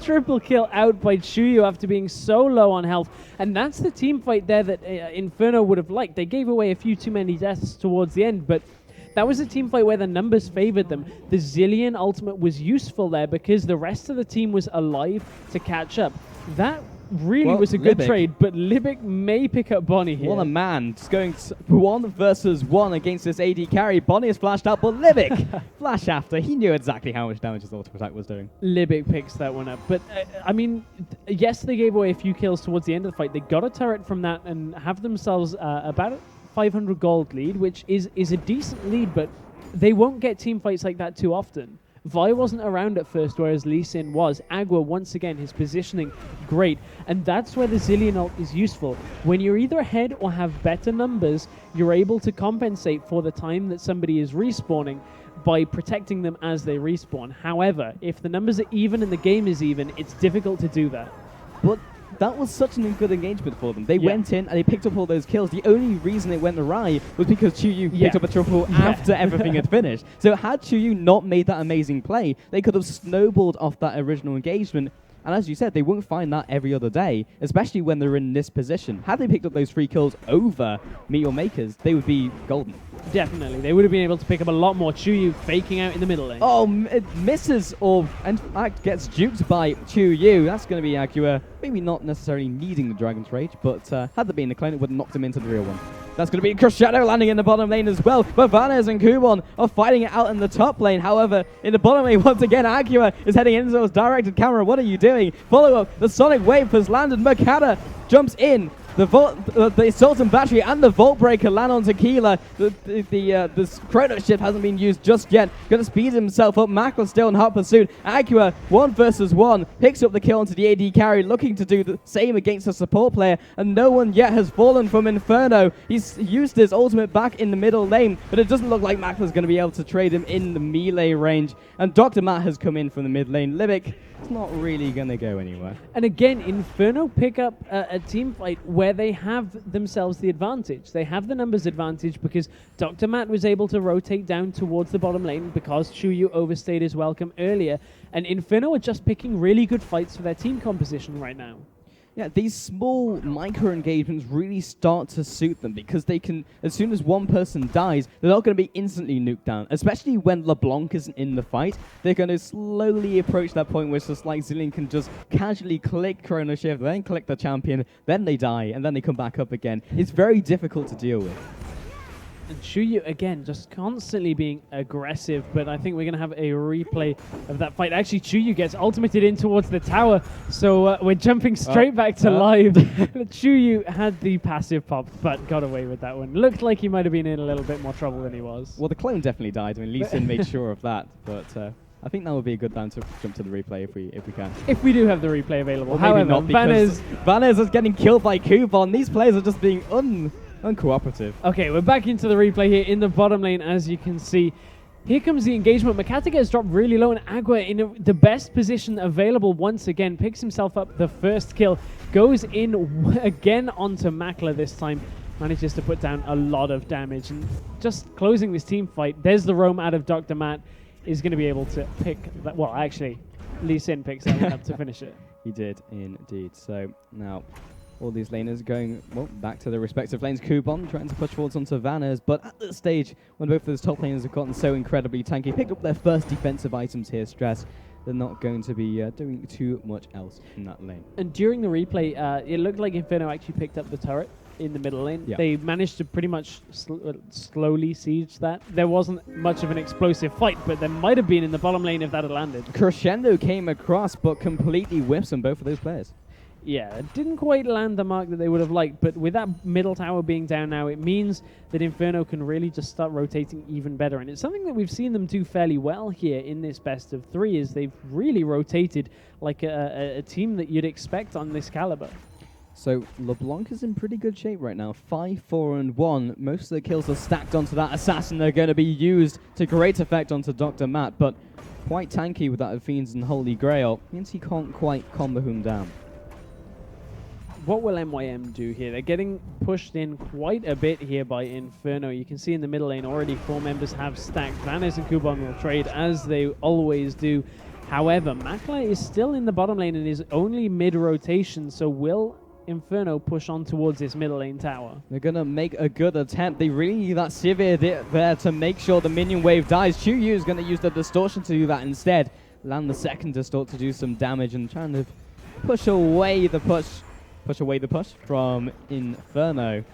Triple kill out by Chuyu after being so low on health. And that's the team fight there that Inferno would have liked. They gave away a few too many deaths towards the end, but that was a team fight where the numbers favored them. The Zillion ultimate was useful there because the rest of the team was alive to catch up. That really was a good trade, but Libic may pick up Bonnie here. What a man. Just going 1 versus 1 against this AD carry. Bonnie is flashed out, but Libic flash after. He knew exactly how much damage his ultimate attack was doing. Libic picks that one up. But, I mean, yes, they gave away a few kills towards the end of the fight. They got a turret from that and have themselves about 500 gold lead, which is a decent lead, but they won't get team fights like that too often. Vi wasn't around at first, whereas Lee Sin was. Agua, once again, his positioning, great. And that's where the Zillion ult is useful. When you're either ahead or have better numbers, you're able to compensate for the time that somebody is respawning by protecting them as they respawn. However, if the numbers are even and the game is even, it's difficult to do that. But that was such a good engagement for them. They went in and they picked up all those kills. The only reason it went awry was because Chuyu picked up a triple after everything had finished. So had Chuyu not made that amazing play, they could have snowballed off that original engagement. And as you said, they won't find that every other day, especially when they're in this position. Had they picked up those 3 kills over MeetYourMakers, they would be golden. Definitely. They would have been able to pick up a lot more. Chuyu faking out in the middle lane. Oh, it misses, or in fact gets duped by Chuyu. That's going to be Agua. Maybe not necessarily needing the Dragon's Rage, but had there been a clone, it would have knocked him into the real one. That's going to be Crescendo landing in the bottom lane as well. But Vanez and Kubon are fighting it out in the top lane. However, in the bottom lane, once again, Acura is heading into those directed camera. What are you doing? Follow up. The Sonic Wave has landed. Makata jumps in. The Sultan Battery and the Volt Breaker land on Tequila. The Chrono Shift hasn't been used just yet. Going to speed himself up. Mackla's still in hot pursuit. Acura, 1 versus 1, picks up the kill onto the AD carry, looking to do the same against a support player, and no one yet has fallen from Inferno. He's used his ultimate back in the middle lane, but it doesn't look like Mackla's going to be able to trade him in the melee range. And Dr. Matt has come in from the mid lane. Libic, it's not really going to go anywhere. And again, Inferno pick up a team fight where they have themselves the advantage. They have the numbers advantage because Dr. Matt was able to rotate down towards the bottom lane because Chuyu overstayed his welcome earlier. And Inferno are just picking really good fights for their team composition right now. Yeah, these small micro-engagements really start to suit them because they can, as soon as one person dies, they're not going to be instantly nuked down, especially when LeBlanc isn't in the fight. They're going to slowly approach that point where it's just like Zillion can just casually click Chrono Shift, then click the champion, then they die, and then they come back up again. It's very difficult to deal with. And Chuyu, again, just constantly being aggressive, but I think we're going to have a replay of that fight. Actually, Chuyu gets ultimated in towards the tower, so we're jumping straight back to live. Chuyu had the passive pop, but got away with that one. Looked like he might have been in a little bit more trouble than he was. Well, the clone definitely died. I mean, Lee Sin made sure of that, but I think that would be a good time to jump to the replay if we can. If we do have the replay available. Or However, maybe not, because Vanez is getting killed by Kubon. These players are just being uncooperative. Okay, we're back into the replay here in the bottom lane, as you can see. Here comes the engagement. Makata gets dropped really low, and Agua in the best position available once again. Picks himself up the first kill. Goes in again onto Makla this time. Manages to put down a lot of damage. And just closing this team fight, there's the roam out of Dr. Matt. Is going to be able to pick that. Well, actually, Lee Sin picks that one up to finish it. He did indeed. So now all these laners going back to their respective lanes. Kubon trying to push forwards onto Vanez, but at this stage, when both of those top laners have gotten so incredibly tanky, picked up their first defensive items here, Stress, they're not going to be doing too much else in that lane. And during the replay, it looked like Inferno actually picked up the turret in the middle lane. Yeah. They managed to pretty much slowly siege that. There wasn't much of an explosive fight, but there might have been in the bottom lane if that had landed. Crescendo came across, but completely whiffs on both of those players. Yeah, it didn't quite land the mark that they would have liked, but with that middle tower being down now, it means that Inferno can really just start rotating even better. And it's something that we've seen them do fairly well here in this best of 3, is they've really rotated like a team that you'd expect on this caliber. So LeBlanc is in pretty good shape right now. 5, 4, and 1. Most of the kills are stacked onto that assassin. They're going to be used to great effect onto Dr. Matt, but quite tanky with that Fiends and Holy Grail. Means he can't quite combo him down. What will MYM do here? They're getting pushed in quite a bit here by Inferno. You can see in the middle lane already 4 members have stacked. Vanez and Kubon will trade as they always do. However, Makla is still in the bottom lane and is only mid-rotation, so will Inferno push on towards this middle lane tower? They're going to make a good attempt. They really need that Sivir there to make sure the minion wave dies. Chuyu is going to use the distortion to do that instead. Land the second distort to do some damage and trying to push away the push from Inferno.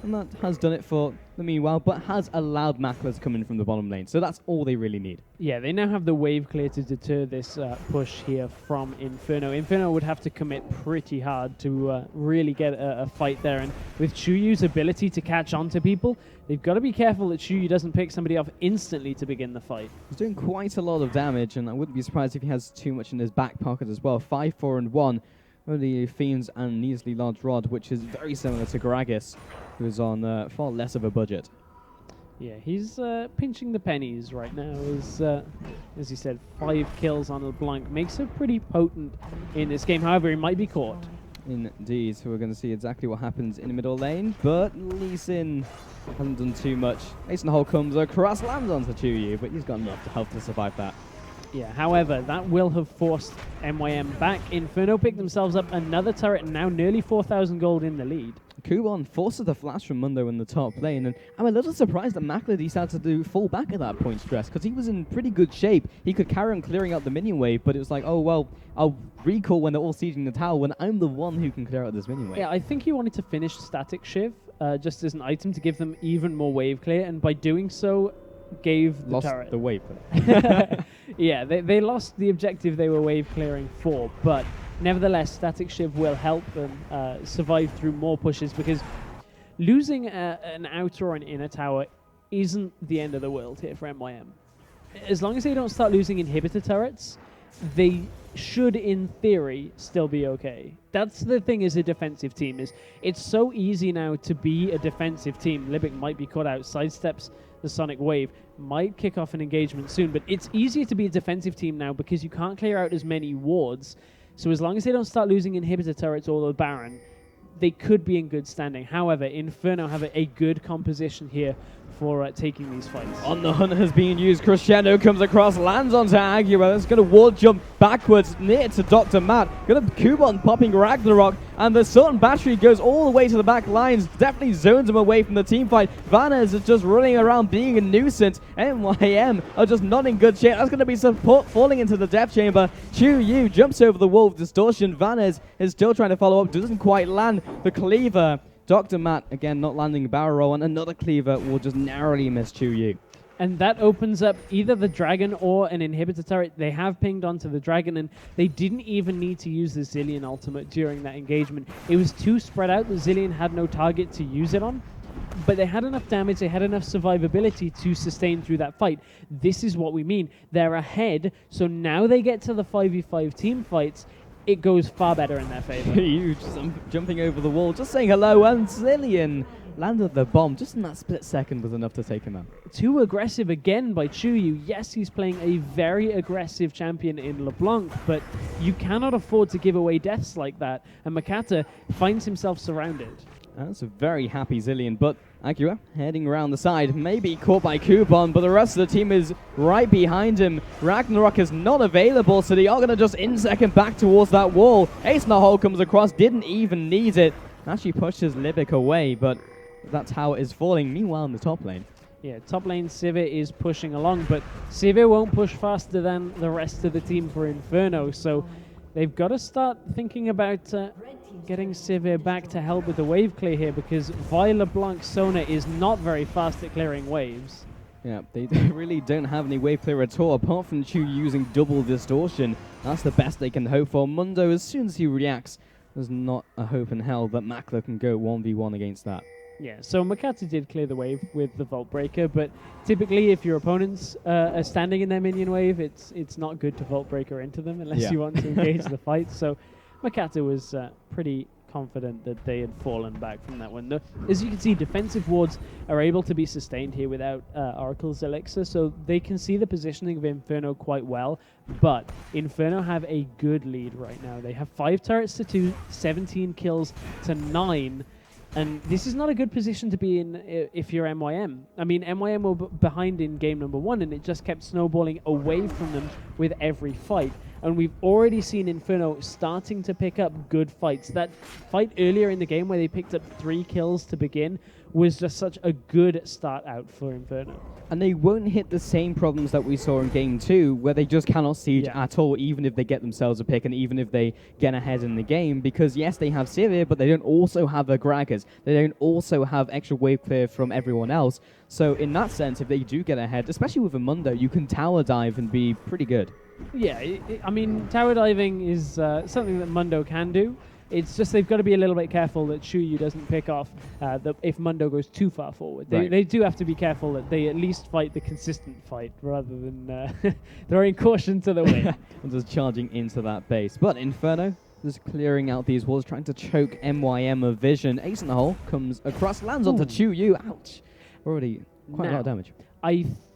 And that has done it for the meanwhile, but has allowed Makla to come in from the bottom lane. So that's all they really need. Yeah, they now have the wave clear to deter this push here from Inferno. Inferno would have to commit pretty hard to really get a fight there. And with Chuyu's ability to catch on to people, they've got to be careful that Chuyu doesn't pick somebody off instantly to begin the fight. He's doing quite a lot of damage, and I wouldn't be surprised if he has too much in his back pocket as well. 5, 4, and 1. Only Fiends and Neasley Large Rod, which is very similar to Gragas, who is on far less of a budget. Yeah, he's pinching the pennies right now. As you said, 5 kills on LeBlanc makes him pretty potent in this game. However, he might be caught. Indeed, so we're going to see exactly what happens in the middle lane, but Lee Sin hasn't done too much. Mason Hole comes across, lands onto Chuyu, but he's got enough to help to survive that. Yeah, however, that will have forced MYM back. Inferno picked themselves up another turret and now nearly 4,000 gold in the lead. Kuban forces the flash from Mundo in the top lane, and I'm a little surprised that Makler decided to fall back at that point, Stress, because he was in pretty good shape. He could carry on clearing out the minion wave, but it was like, oh, well, I'll recall when they're all sieging the tower when I'm the one who can clear out this minion wave. Yeah, I think he wanted to finish Static Shiv just as an item to give them even more wave clear, and by doing so, gave the turret. The wave. Yeah, they lost the objective they were wave clearing for, but nevertheless, Static Shiv will help them survive through more pushes, because losing an outer or an inner tower isn't the end of the world here for MYM. As long as they don't start losing inhibitor turrets, they should, in theory, still be okay. That's the thing as a defensive team, is it's so easy now to be a defensive team. Libic might be caught out, sidesteps the Sonic Wave, might kick off an engagement soon, but it's easier to be a defensive team now because you can't clear out as many wards. So as long as they don't start losing inhibitor turrets or the Baron, they could be in good standing. However, Inferno have a good composition here for taking these fights. On the hunt has been used. Crescendo comes across, lands onto Agura. It's going to ward jump backwards near to Dr. Matt. Going to Kuban popping Ragnarok, and the Sultan battery goes all the way to the back lines. Definitely zones him away from the team fight. Vanez is just running around being a nuisance. MYM are just not in good shape. That's going to be support falling into the death chamber. Chu Yu jumps over the wall with distortion. Vanez is still trying to follow up, doesn't quite land the cleaver. Dr. Matt, again, not landing a barrel roll, and another cleaver will just narrowly miss Chu Yu. And that opens up either the dragon or an inhibitor turret. They have pinged onto the dragon, and they didn't even need to use the Zilean ultimate during that engagement. It was too spread out that Zilean had no target to use it on, but they had enough damage, they had enough survivability to sustain through that fight. This is what we mean. They're ahead, so now they get to the 5v5 team fights. It goes far better in their favor. Huge, jumping over the wall, just saying hello, and Zilean landed the bomb just in that split second was enough to take him out. Too aggressive again by Chuyu. Yes, he's playing a very aggressive champion in LeBlanc, but you cannot afford to give away deaths like that, and Makata finds himself surrounded. That's a very happy Zilean, but Agura heading around the side, maybe caught by Kuban, but the rest of the team is right behind him. Ragnarok is not available, so they are going to just in-second back towards that wall. Ace in the hole comes across, didn't even need it. Actually pushes Libic away, but that tower is falling. Meanwhile, in the top lane. Yeah, top lane Sivir is pushing along, but Sivir won't push faster than the rest of the team for Inferno, so they've got to start thinking about getting Sivir back to help with the wave clear here, because Vi LeBlanc Sona is not very fast at clearing waves. Yeah, they really don't have any wave clear at all, apart from Chu using double distortion. That's the best they can hope for. Mundo, as soon as he reacts, there's not a hope in hell that Makler can go 1v1 against that. Yeah, so Makata did clear the wave with the Vault Breaker, but typically if your opponents are standing in their minion wave, it's not good to Vault Breaker into them unless you want to engage the fight. So Makata was pretty confident that they had fallen back from that one. As you can see, defensive wards are able to be sustained here without Oracle's Elixir, so they can see the positioning of Inferno quite well, but Inferno have a good lead right now. They have 5 turrets to 2, 17 kills to 9, and this is not a good position to be in if you're MYM. I mean, MYM were behind in game number 1, and it just kept snowballing away from them with every fight. And we've already seen Inferno starting to pick up good fights. That fight earlier in the game where they picked up 3 kills to begin was just such a good start out for Inferno. And they won't hit the same problems that we saw in game 2, where they just cannot siege at all, even if they get themselves a pick and even if they get ahead in the game. Because yes, they have Sivir, but they don't also have the Gragas. They don't also have extra wave clear from everyone else. So in that sense, if they do get ahead, especially with a Mundo, you can tower dive and be pretty good. Yeah, I mean, tower diving is something that Mundo can do. It's just they've got to be a little bit careful that Shuyu doesn't pick off if Mundo goes too far forward. They do have to be careful that they at least fight the consistent fight rather than throwing caution to the wind. And just charging into that base. But Inferno just clearing out these walls, trying to choke MYM of vision. Ace in the hole comes across, lands onto Chu Yu. Ouch. Already quite a lot of damage.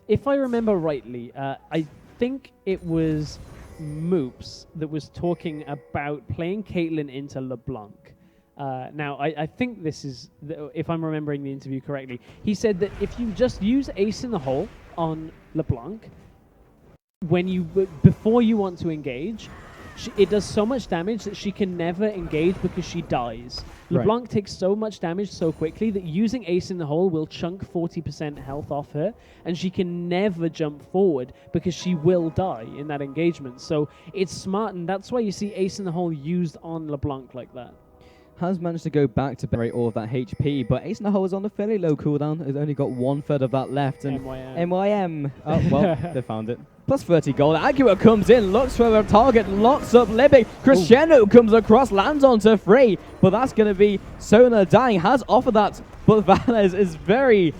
If I remember rightly, I think it was Moops that was talking about playing Caitlyn into LeBlanc. Now, I think this is, if I'm remembering the interview correctly, he said that if you just use Ace in the hole on LeBlanc, before you want to engage, it does so much damage that she can never engage because she dies. Right. LeBlanc takes so much damage so quickly that using Ace in the Hole will chunk 40% health off her, and she can never jump forward because she will die in that engagement. So it's smart, and that's why you see Ace in the Hole used on LeBlanc like that. Has managed to go back to bury all of that HP, but Ace in the Hole is on a fairly low cooldown. It's only got 1/3 of that left. And MYM. Oh, well, they found it. Plus 30 gold. Agua comes in, looks for a target, locks up Libic. Crescendo comes across, lands onto Frey, but that's going to be Sona dying. Has offered that, but Vanez is very,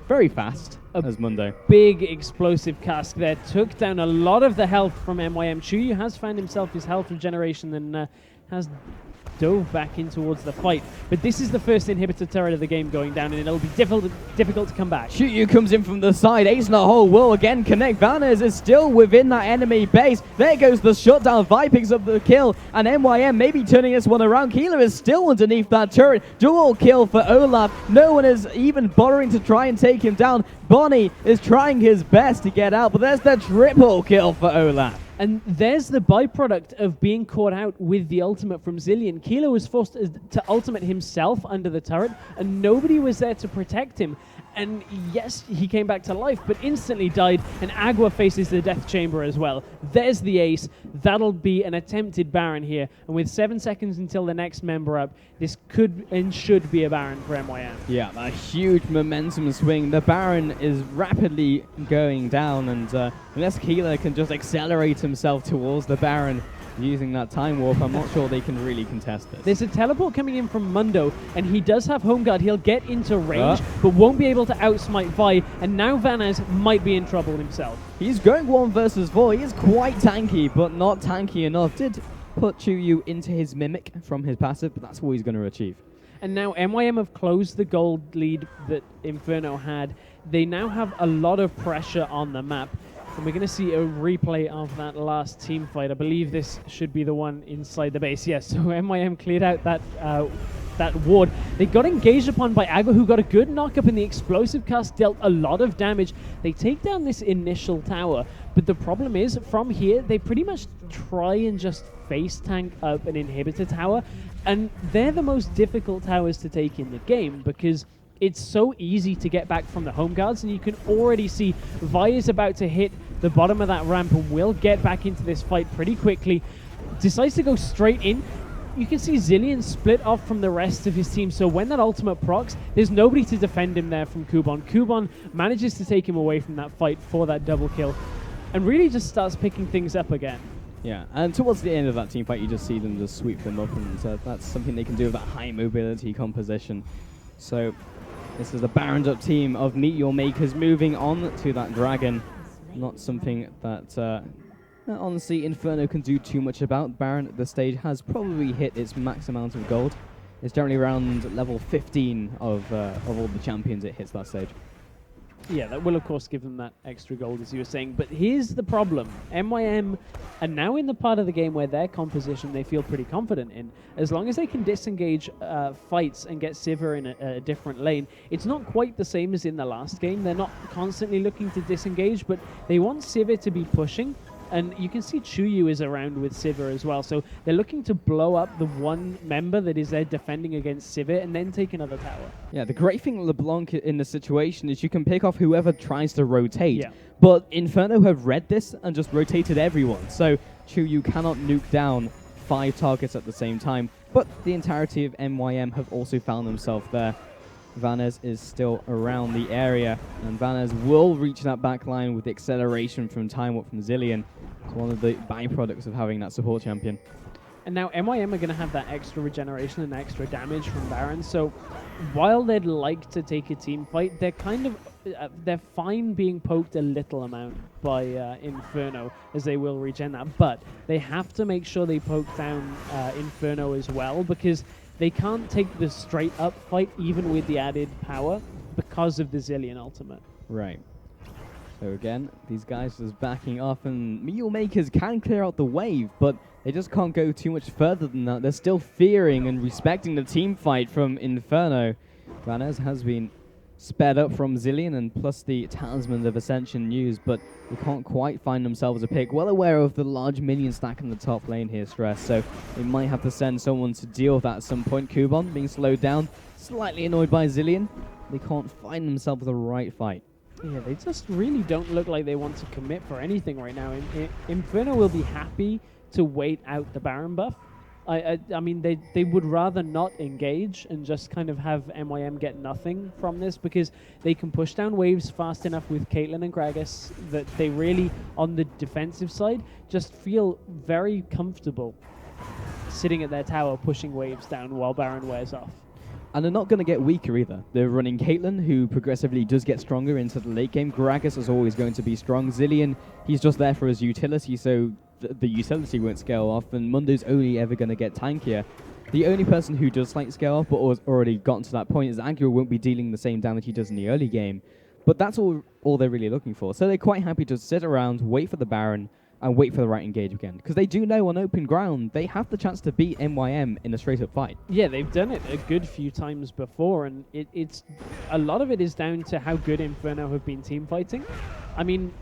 very fast as Mundo. Big explosive cask there. Took down a lot of the health from MYM. Chuyu has found himself his health regeneration and has dove back in towards the fight. But this is the first inhibitor turret of the game going down, and it'll be difficult to come back. Chuyu comes in from the side. Ace in the Hole will again connect. Vanez is still within that enemy base. There goes the shutdown. Vi picks up the kill, and MYM maybe turning this one around. Keeler is still underneath that turret. Dual kill for Olaf. No one is even bothering to try and take him down. Bonnie is trying his best to get out, but there's the triple kill for Olaf. And there's the byproduct of being caught out with the ultimate from Zilean. Keeler was forced to ultimate himself under the turret, and nobody was there to protect him. And yes, he came back to life, but instantly died, and Agua faces the death chamber as well. There's the ace. That'll be an attempted Baron here. And with 7 seconds until the next member up, this could and should be a Baron for MYM. Yeah, a huge momentum swing. The Baron is rapidly going down, and unless Keeler can just accelerate himself towards the Baron using that time warp, I'm not sure they can really contest this. There's a teleport coming in from Mundo, and he does have home guard. He'll get into range, but won't be able to outsmite Vi, and now Vanez might be in trouble himself. He's going 1 versus 4. He is quite tanky, but not tanky enough. Did put Chuyu into his Mimic from his passive, but that's all he's going to achieve. And now MYM have closed the gold lead that Inferno had. They now have a lot of pressure on the map. And we're going to see a replay of that last team fight. I believe this should be the one inside the base. Yes, so MYM cleared out that ward. They got engaged upon by Agua, who got a good knock-up, and the explosive cast dealt a lot of damage. They take down this initial tower, but the problem is, from here, they pretty much try and just face tank up an inhibitor tower, and they're the most difficult towers to take in the game, because it's so easy to get back from the home guards, and you can already see Vi is about to hit the bottom of that ramp and will get back into this fight pretty quickly. Decides to go straight in. You can see Zilean split off from the rest of his team, so when that ultimate procs, there's nobody to defend him there from Kubon. Kubon manages to take him away from that fight for that double kill, and really just starts picking things up again. Yeah, and towards the end of that team fight, you just see them just sweep them up, and that's something they can do with that high mobility composition. So this is the Baroned up team of MeetYourMakers moving on to that Dragon. Not something that, honestly, Inferno can do too much about. Baron at this stage has probably hit its max amount of gold. It's generally around level 15 of all the champions it hits that stage. Yeah, that will, of course, give them that extra gold, as you were saying. But here's the problem. MYM are now in the part of the game where their composition they feel pretty confident in. As long as they can disengage fights and get Sivir in a different lane, it's not quite the same as in the last game. They're not constantly looking to disengage, but they want Sivir to be pushing. And you can see Chuyu is around with Sivir as well. So they're looking to blow up the one member that is there defending against Sivir and then take another tower. Yeah, the great thing LeBlanc in the situation is you can pick off whoever tries to rotate. Yeah. But Inferno have read this and just rotated everyone. So Chuyu cannot nuke down 5 targets at the same time. But the entirety of MYM have also found themselves there. Vanez is still around the area, and Vanez will reach that back line with the acceleration from time up from Zilean. It's one of the byproducts of having that support champion. And now MYM are going to have that extra regeneration and extra damage from Baron, so while they'd like to take a team fight, they're kind of they're fine being poked a little amount by Inferno, as they will regen that, but they have to make sure they poke down Inferno as well, because they can't take the straight up fight even with the added power because of the Zilean ultimate. Right. So again, these guys just backing off, and MeetYourMakers can clear out the wave, but they just can't go too much further than that. They're still fearing and respecting the team fight from Inferno. Vanez has been sped up from Zillion and plus the Talisman of Ascension used, but they can't quite find themselves a pick. Well aware of the large minion stack in the top lane here, Stress, so they might have to send someone to deal with that at some point. Kuban being slowed down, slightly annoyed by Zillion. They can't find themselves the right fight. Yeah, they just really don't look like they want to commit for anything right now. Inferno will be happy to wait out the Baron buff. I mean, they would rather not engage and just kind of have MYM get nothing from this, because they can push down waves fast enough with Caitlyn and Gragas that they really, on the defensive side, just feel very comfortable sitting at their tower pushing waves down while Baron wears off. And they're not going to get weaker either. They're running Caitlyn, who progressively does get stronger into the late game. Gragas is always going to be strong. Zillion, he's just there for his utility, so the utility won't scale off, and Mundo's only ever going to get tankier. The only person who does like scale off, but has already gotten to that point, is Agura won't be dealing the same damage he does in the early game. But that's all they're really looking for. So they're quite happy to sit around, wait for the Baron, and wait for the right engage again. Because they do know on open ground, they have the chance to beat MYM in a straight-up fight. Yeah, they've done it a good few times before, and it's a lot of it is down to how good Inferno have been team fighting. I mean,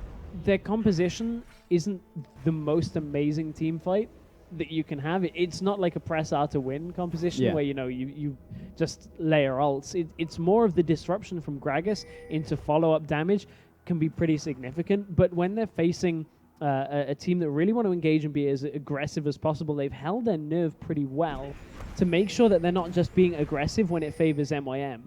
their composition isn't the most amazing team fight that you can have. It's not like a press R to win composition where, you just layer ults. It's more of the disruption from Gragas into follow-up damage can be pretty significant, but when they're facing a team that really want to engage and be as aggressive as possible, they've held their nerve pretty well to make sure that they're not just being aggressive when it favors MYM.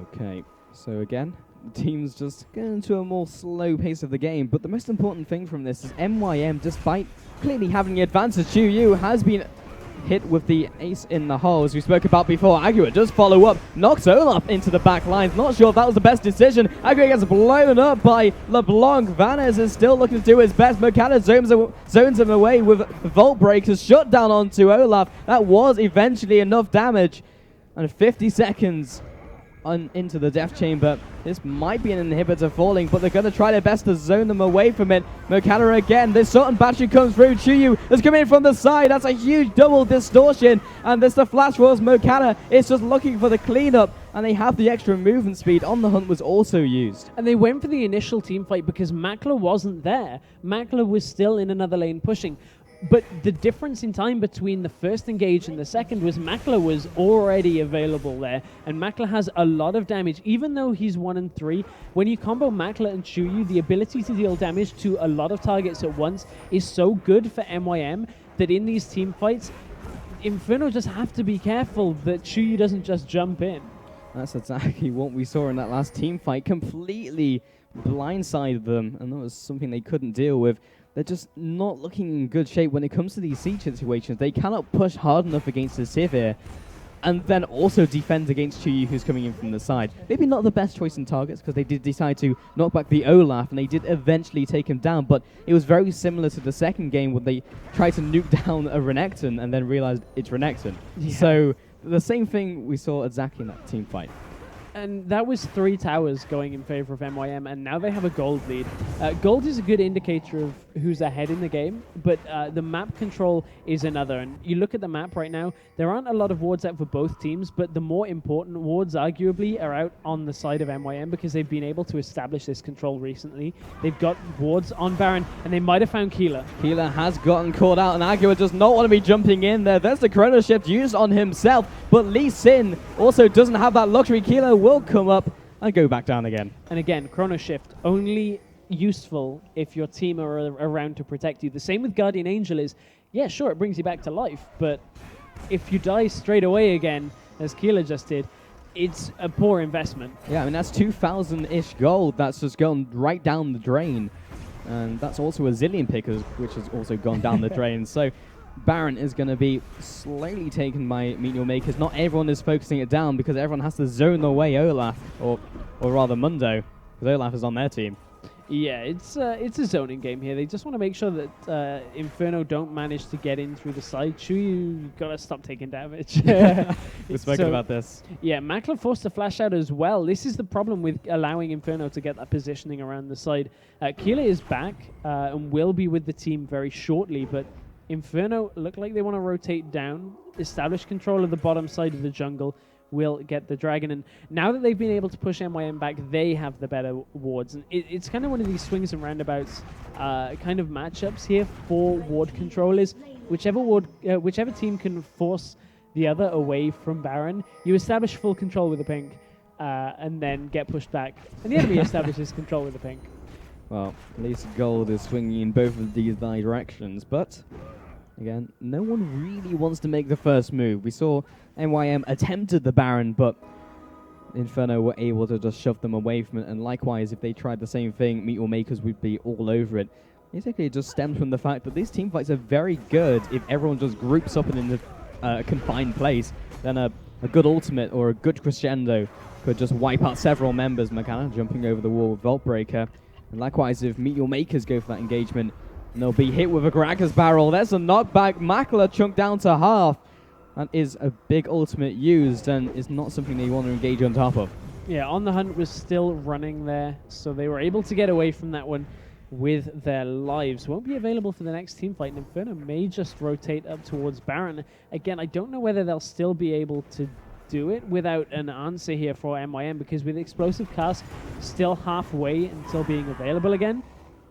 Okay, so again, the team's just going into a more slow pace of the game, but the most important thing from this is MYM, despite clearly having the advantage, Chuyu has been hit with the ace in the hole, as we spoke about before. Agura does follow up, knocks Olaf into the back lines. Not sure if that was the best decision. Agura gets blown up by LeBlanc. Vanez is still looking to do his best. Mokata zones him away with Volt Breakers shut down onto Olaf. That was eventually enough damage. And 50 seconds into the death chamber. This might be an inhibitor falling, but they're going to try their best to zone them away from it. Mokata again. This Sultan battery comes through. Chuyu is coming in from the side. That's a huge double distortion. And this the flash rolls. Mokata is just looking for the cleanup. And they have the extra movement speed on the hunt was also used. And they went for the initial team fight because Makler wasn't there. Makler was still in another lane pushing. But the difference in time between the first engage and the second was Makler was already available there, and Makler has a lot of damage. Even though he's 1 and 3, when you combo Makler and Chuyu, the ability to deal damage to a lot of targets at once is so good for MYM that in these team fights, Inferno just have to be careful that Chuyu doesn't just jump in. That's exactly what we saw in that last team fight. Completely blindsided them, and that was something they couldn't deal with. They're just not looking in good shape when it comes to these siege situations. They cannot push hard enough against the Sivir and then also defend against Chuyu, who's coming in from the side. Maybe not the best choice in targets, because they did decide to knock back the Olaf, and they did eventually take him down, but it was very similar to the second game when they tried to nuke down a Renekton and then realized it's Renekton. Yeah. So the same thing we saw exactly in that team fight. And that was 3 towers going in favor of MYM, and now they have a gold lead. Gold is a good indicator of who's ahead in the game, but the map control is another. And you look at the map right now, there aren't a lot of wards out for both teams, but the more important wards arguably are out on the side of MYM because they've been able to establish this control recently. They've got wards on Baron, and they might have found Keeler. Keeler has gotten caught out, and Agura does not want to be jumping in there. There's the Chrono Shift used on himself, but Lee Sin also doesn't have that luxury. Keeler will come up and go back down again. And again, Chrono Shift, only useful if your team are around to protect you. The same with Guardian Angel is, yeah, sure, it brings you back to life, but if you die straight away again, as Keeler just did, it's a poor investment. Yeah, I mean, that's 2,000-ish gold that's just gone right down the drain. And that's also a Zillion pick, which has also gone down the drain. So Baron is going to be slightly taken by MeetYourMakers. Not everyone is focusing it down because everyone has to zone away Olaf, or rather Mundo, because Olaf is on their team. Yeah, it's a zoning game here. They just want to make sure that Inferno don't manage to get in through the side. Chuyu, gotta stop taking damage. We've spoken about this. Yeah, Makler forced to flash out as well. This is the problem with allowing Inferno to get that positioning around the side. Keeler is back and will be with the team very shortly, but Inferno look like they want to rotate down, establish control of the bottom side of the jungle, will get the dragon. And now that they've been able to push MYM back, they have the better wards. And it's kind of one of these swings and roundabouts kind of matchups here for ward controllers. Whichever team can force the other away from Baron, you establish full control with the pink, and then get pushed back. And the enemy establishes control with the pink. Well, at least gold is swinging in both of these directions, but again, no one really wants to make the first move. We saw MYM attempted the Baron, but Inferno were able to just shove them away from it, and likewise, if they tried the same thing, MeetYourMakers would be all over it. Basically, it just stems from the fact that these team fights are very good if everyone just groups up and in a confined place. Then a good ultimate or a good crescendo could just wipe out several members. Magana jumping over the wall with Vault Breaker. And likewise, if MeetYourMakers go for that engagement, and they'll be hit with a Gragas barrel. There's a knockback. Makler chunked down to half. That is a big ultimate used, and it's not something they want to engage on top of. Yeah, On the Hunt was still running there, so they were able to get away from that one with their lives. Won't be available for the next team fight, and Inferno may just rotate up towards Baron. Again, I don't know whether they'll still be able to do it without an answer here for MYM, because with Explosive Cast still halfway until being available again,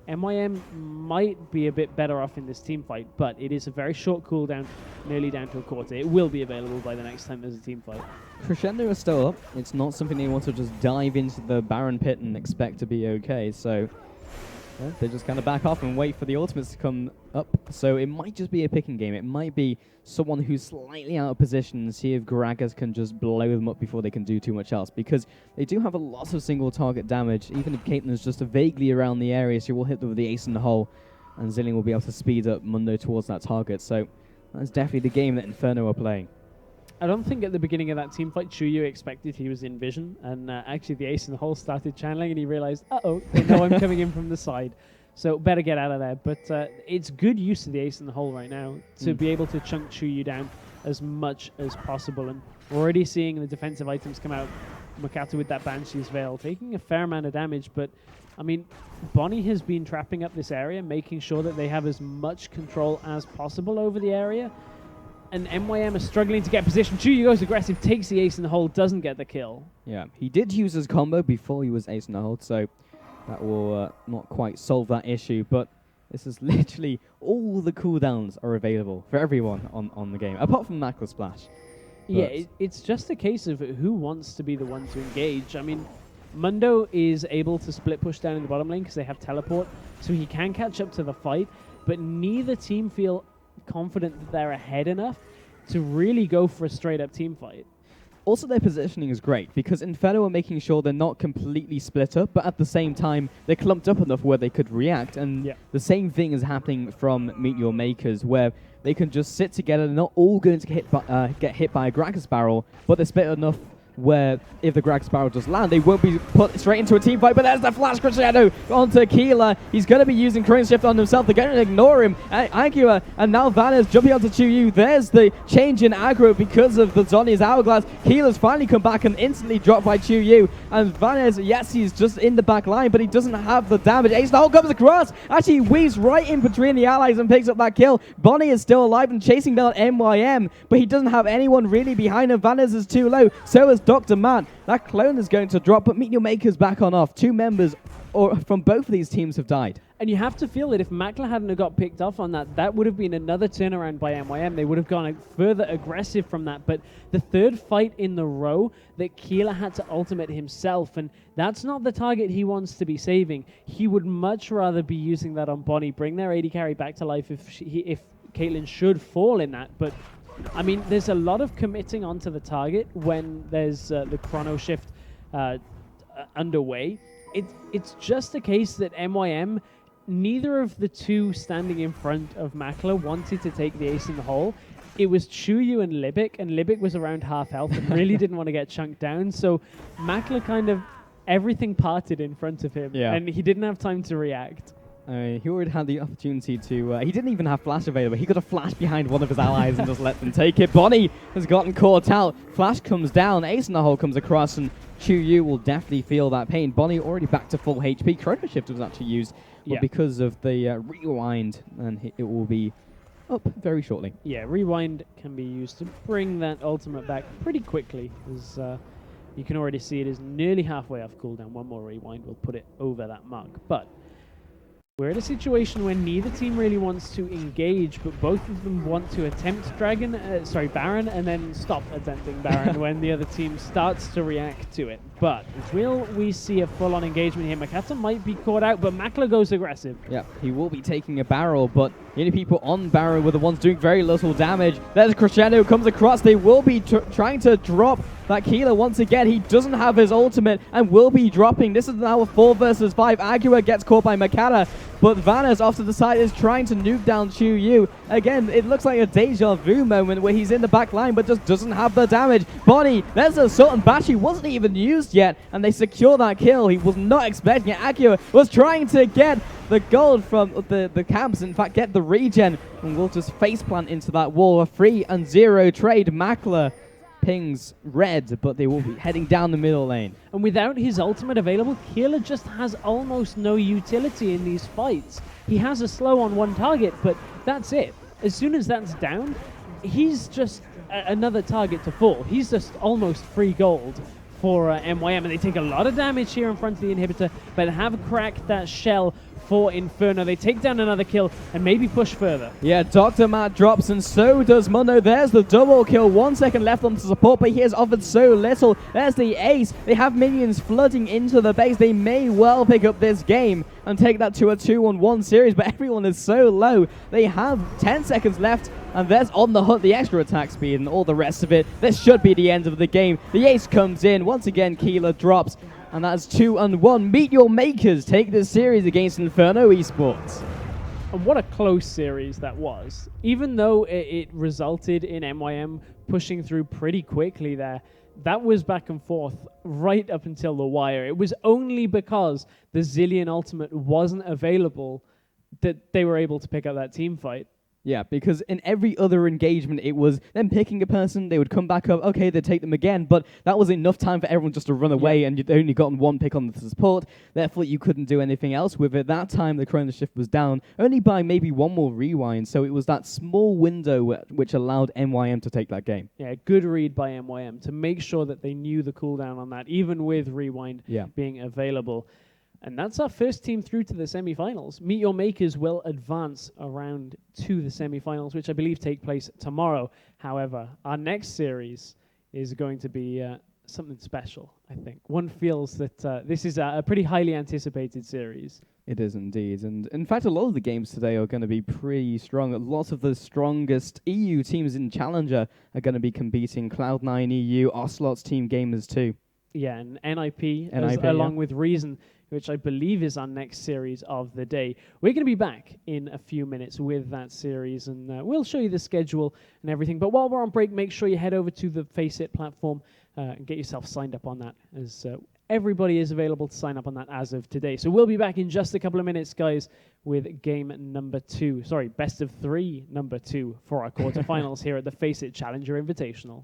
MYM might be a bit better off in this team fight, but it is a very short cooldown, nearly down to a quarter. It will be available by the next time there's a team fight. Crescendo is still up. It's not something they want to just dive into the Baron pit and expect to be okay, so they just kind of back off and wait for the ultimates to come up. So it might just be a picking game. It might be someone who's slightly out of position and see if Gragas can just blow them up before they can do too much else. Because they do have a lot of single target damage. Even if Caitlyn is just vaguely around the area, she will hit them with the ace in the hole. And Zillion will be able to speed up Mundo towards that target. So that's definitely the game that Inferno are playing. I don't think at the beginning of that team fight, Chuyu expected he was in vision, and actually the ace in the hole started channeling, and he realized, uh-oh, they know I'm coming in from the side, so better get out of there. But it's good use of the ace in the hole right now to be able to chunk Chuyu down as much as possible, and we're already seeing the defensive items come out. Makata with that Banshee's Veil, taking a fair amount of damage, but I mean, Bonnie has been trapping up this area, making sure that they have as much control as possible over the area. And MYM is struggling to get position. Chuyu goes aggressive, takes the ace in the hole, doesn't get the kill. Yeah, he did use his combo before he was ace in the hole, so that will not quite solve that issue. But this is literally all the cooldowns are available for everyone on the game, apart from Macro Splash. Yeah, it's just a case of who wants to be the one to engage. I mean, Mundo is able to split push down in the bottom lane because they have teleport, so he can catch up to the fight, but neither team feel confident that they're ahead enough to really go for a straight-up team fight. Also, their positioning is great because Inferno are making sure they're not completely split up, but at the same time, they're clumped up enough where they could react. And the same thing is happening from MeetYourMakers, where they can just sit together. They're not all going to get hit by a Gragas barrel, but they're split enough where if the Gragas barrel just land, they won't be put straight into a team fight. But there's the flash crescendo onto Keeler. He's going to be using Crane Shift on himself. They're going to ignore him. Agua and now Vanna's jumping onto Chuyu. There's the change in aggro because of the Zhonya's Hourglass. Keeler's finally come back and instantly dropped by Chuyu. And Vanna's, yes, he's just in the back line, but he doesn't have the damage. Ace the hole comes across. Actually weaves right in between the allies and picks up that kill. Bonnie is still alive and chasing down MYM, but he doesn't have anyone really behind him. Vanna's is too low. So is Dr. Matt. That clone is going to drop, but MeetYourMakers back on off. Two members from both of these teams have died. And you have to feel that if Makler hadn't got picked off on that, that would have been another turnaround by MYM. They would have gone further aggressive from that. But the third fight in the row that Keeler had to ultimate himself, and that's not the target he wants to be saving. He would much rather be using that on Bonnie, bring their AD carry back to life if Caitlyn should fall in that. But I mean, there's a lot of committing onto the target when there's the chrono shift underway. It's just a case that MYM, neither of the two standing in front of Makler wanted to take the ace in the hole. It was Chuyu and Libic was around half health and really didn't want to get chunked down. So Makler kind of, everything parted in front of him, and he didn't have time to react. He already had the opportunity to... he didn't even have Flash available. He could have flashed behind one of his allies and just let them take it. Bonnie has gotten caught out. Flash comes down. Ace in the hole comes across, and Chuyu will definitely feel that pain. Bonnie already back to full HP. Chrono Shift was actually used, but because of the rewind, and it will be up very shortly. Yeah, rewind can be used to bring that ultimate back pretty quickly, as you can already see it is nearly halfway off cooldown. One more rewind will put it over that mark. But we're in a situation where neither team really wants to engage, but both of them want to attempt Baron, and then stop attempting Baron when the other team starts to react to it. But will we see a full-on engagement here? Makata might be caught out, but Makla goes aggressive. Yeah, he will be taking a barrel, but the only people on barrel were the ones doing very little damage. There's Crescendo comes across. They will be trying to drop that Keeler once again. He doesn't have his ultimate and will be dropping. This is now a 4 versus 5. Agua gets caught by Makata, but Vanna's off to the side is trying to nuke down Chu Yu. Again, it looks like a deja vu moment where he's in the back line but just doesn't have the damage. Bonnie, there's a Sultan Bash. He wasn't even used yet, and they secure that kill. He was not expecting it. Agua was trying to get the gold from the camps, in fact, get the regen, and will just faceplant into that wall. A 3-0 trade. Makla pings red, but they will be heading down the middle lane. And without his ultimate available, Keeler just has almost no utility in these fights. He has a slow on one target, but that's it. As soon as that's down, he's just another target to fall. He's just almost free gold for MYM, and they take a lot of damage here in front of the inhibitor, but have cracked that shell for Inferno. They take down another kill and maybe push further. Yeah, Dr. Matt drops, and so does Mundo. There's the double kill. 1 second left on the support, but he has offered so little. There's the ace. They have minions flooding into the base. They may well pick up this game and take that to a 2-on-1 series, but everyone is so low. They have 10 seconds left, and there's on the hunt the extra attack speed and all the rest of it. This should be the end of the game. The ace comes in. Once again, Keeler drops, and that's 2-1. MeetYourMakers take this series against Inferno Esports. And what a close series that was. Even though it resulted in MYM pushing through pretty quickly there, that was back and forth right up until the wire. It was only because the Zillion ultimate wasn't available that they were able to pick up that team fight. Yeah, because in every other engagement, it was them picking a person, they would come back up, okay, they'd take them again, but that was enough time for everyone just to run away, and you'd only gotten one pick on the support, therefore you couldn't do anything else with it. That time, the Chrono Shift was down, only by maybe one more rewind, so it was that small window which allowed MYM to take that game. Yeah, good read by MYM to make sure that they knew the cooldown on that, even with rewind being available. And that's our first team through to the semifinals. MeetYourMakers will advance around to the semifinals, which I believe take place tomorrow. However, our next series is going to be something special, I think. One feels that this is a pretty highly anticipated series. It is indeed. And in fact, a lot of the games today are going to be pretty strong. Lots of the strongest EU teams in Challenger are going to be competing. Cloud9 EU, Ocelot's Team Gamers too. Yeah, and NIP along with Reason, which I believe is our next series of the day. We're going to be back in a few minutes with that series, and we'll show you the schedule and everything. But while we're on break, make sure you head over to the FACEIT platform and get yourself signed up on that, as everybody is available to sign up on that as of today. So we'll be back in just a couple of minutes, guys, with game number 2. Sorry, best of 3 number 2 for our quarterfinals here at the FACEIT Challenger Invitational.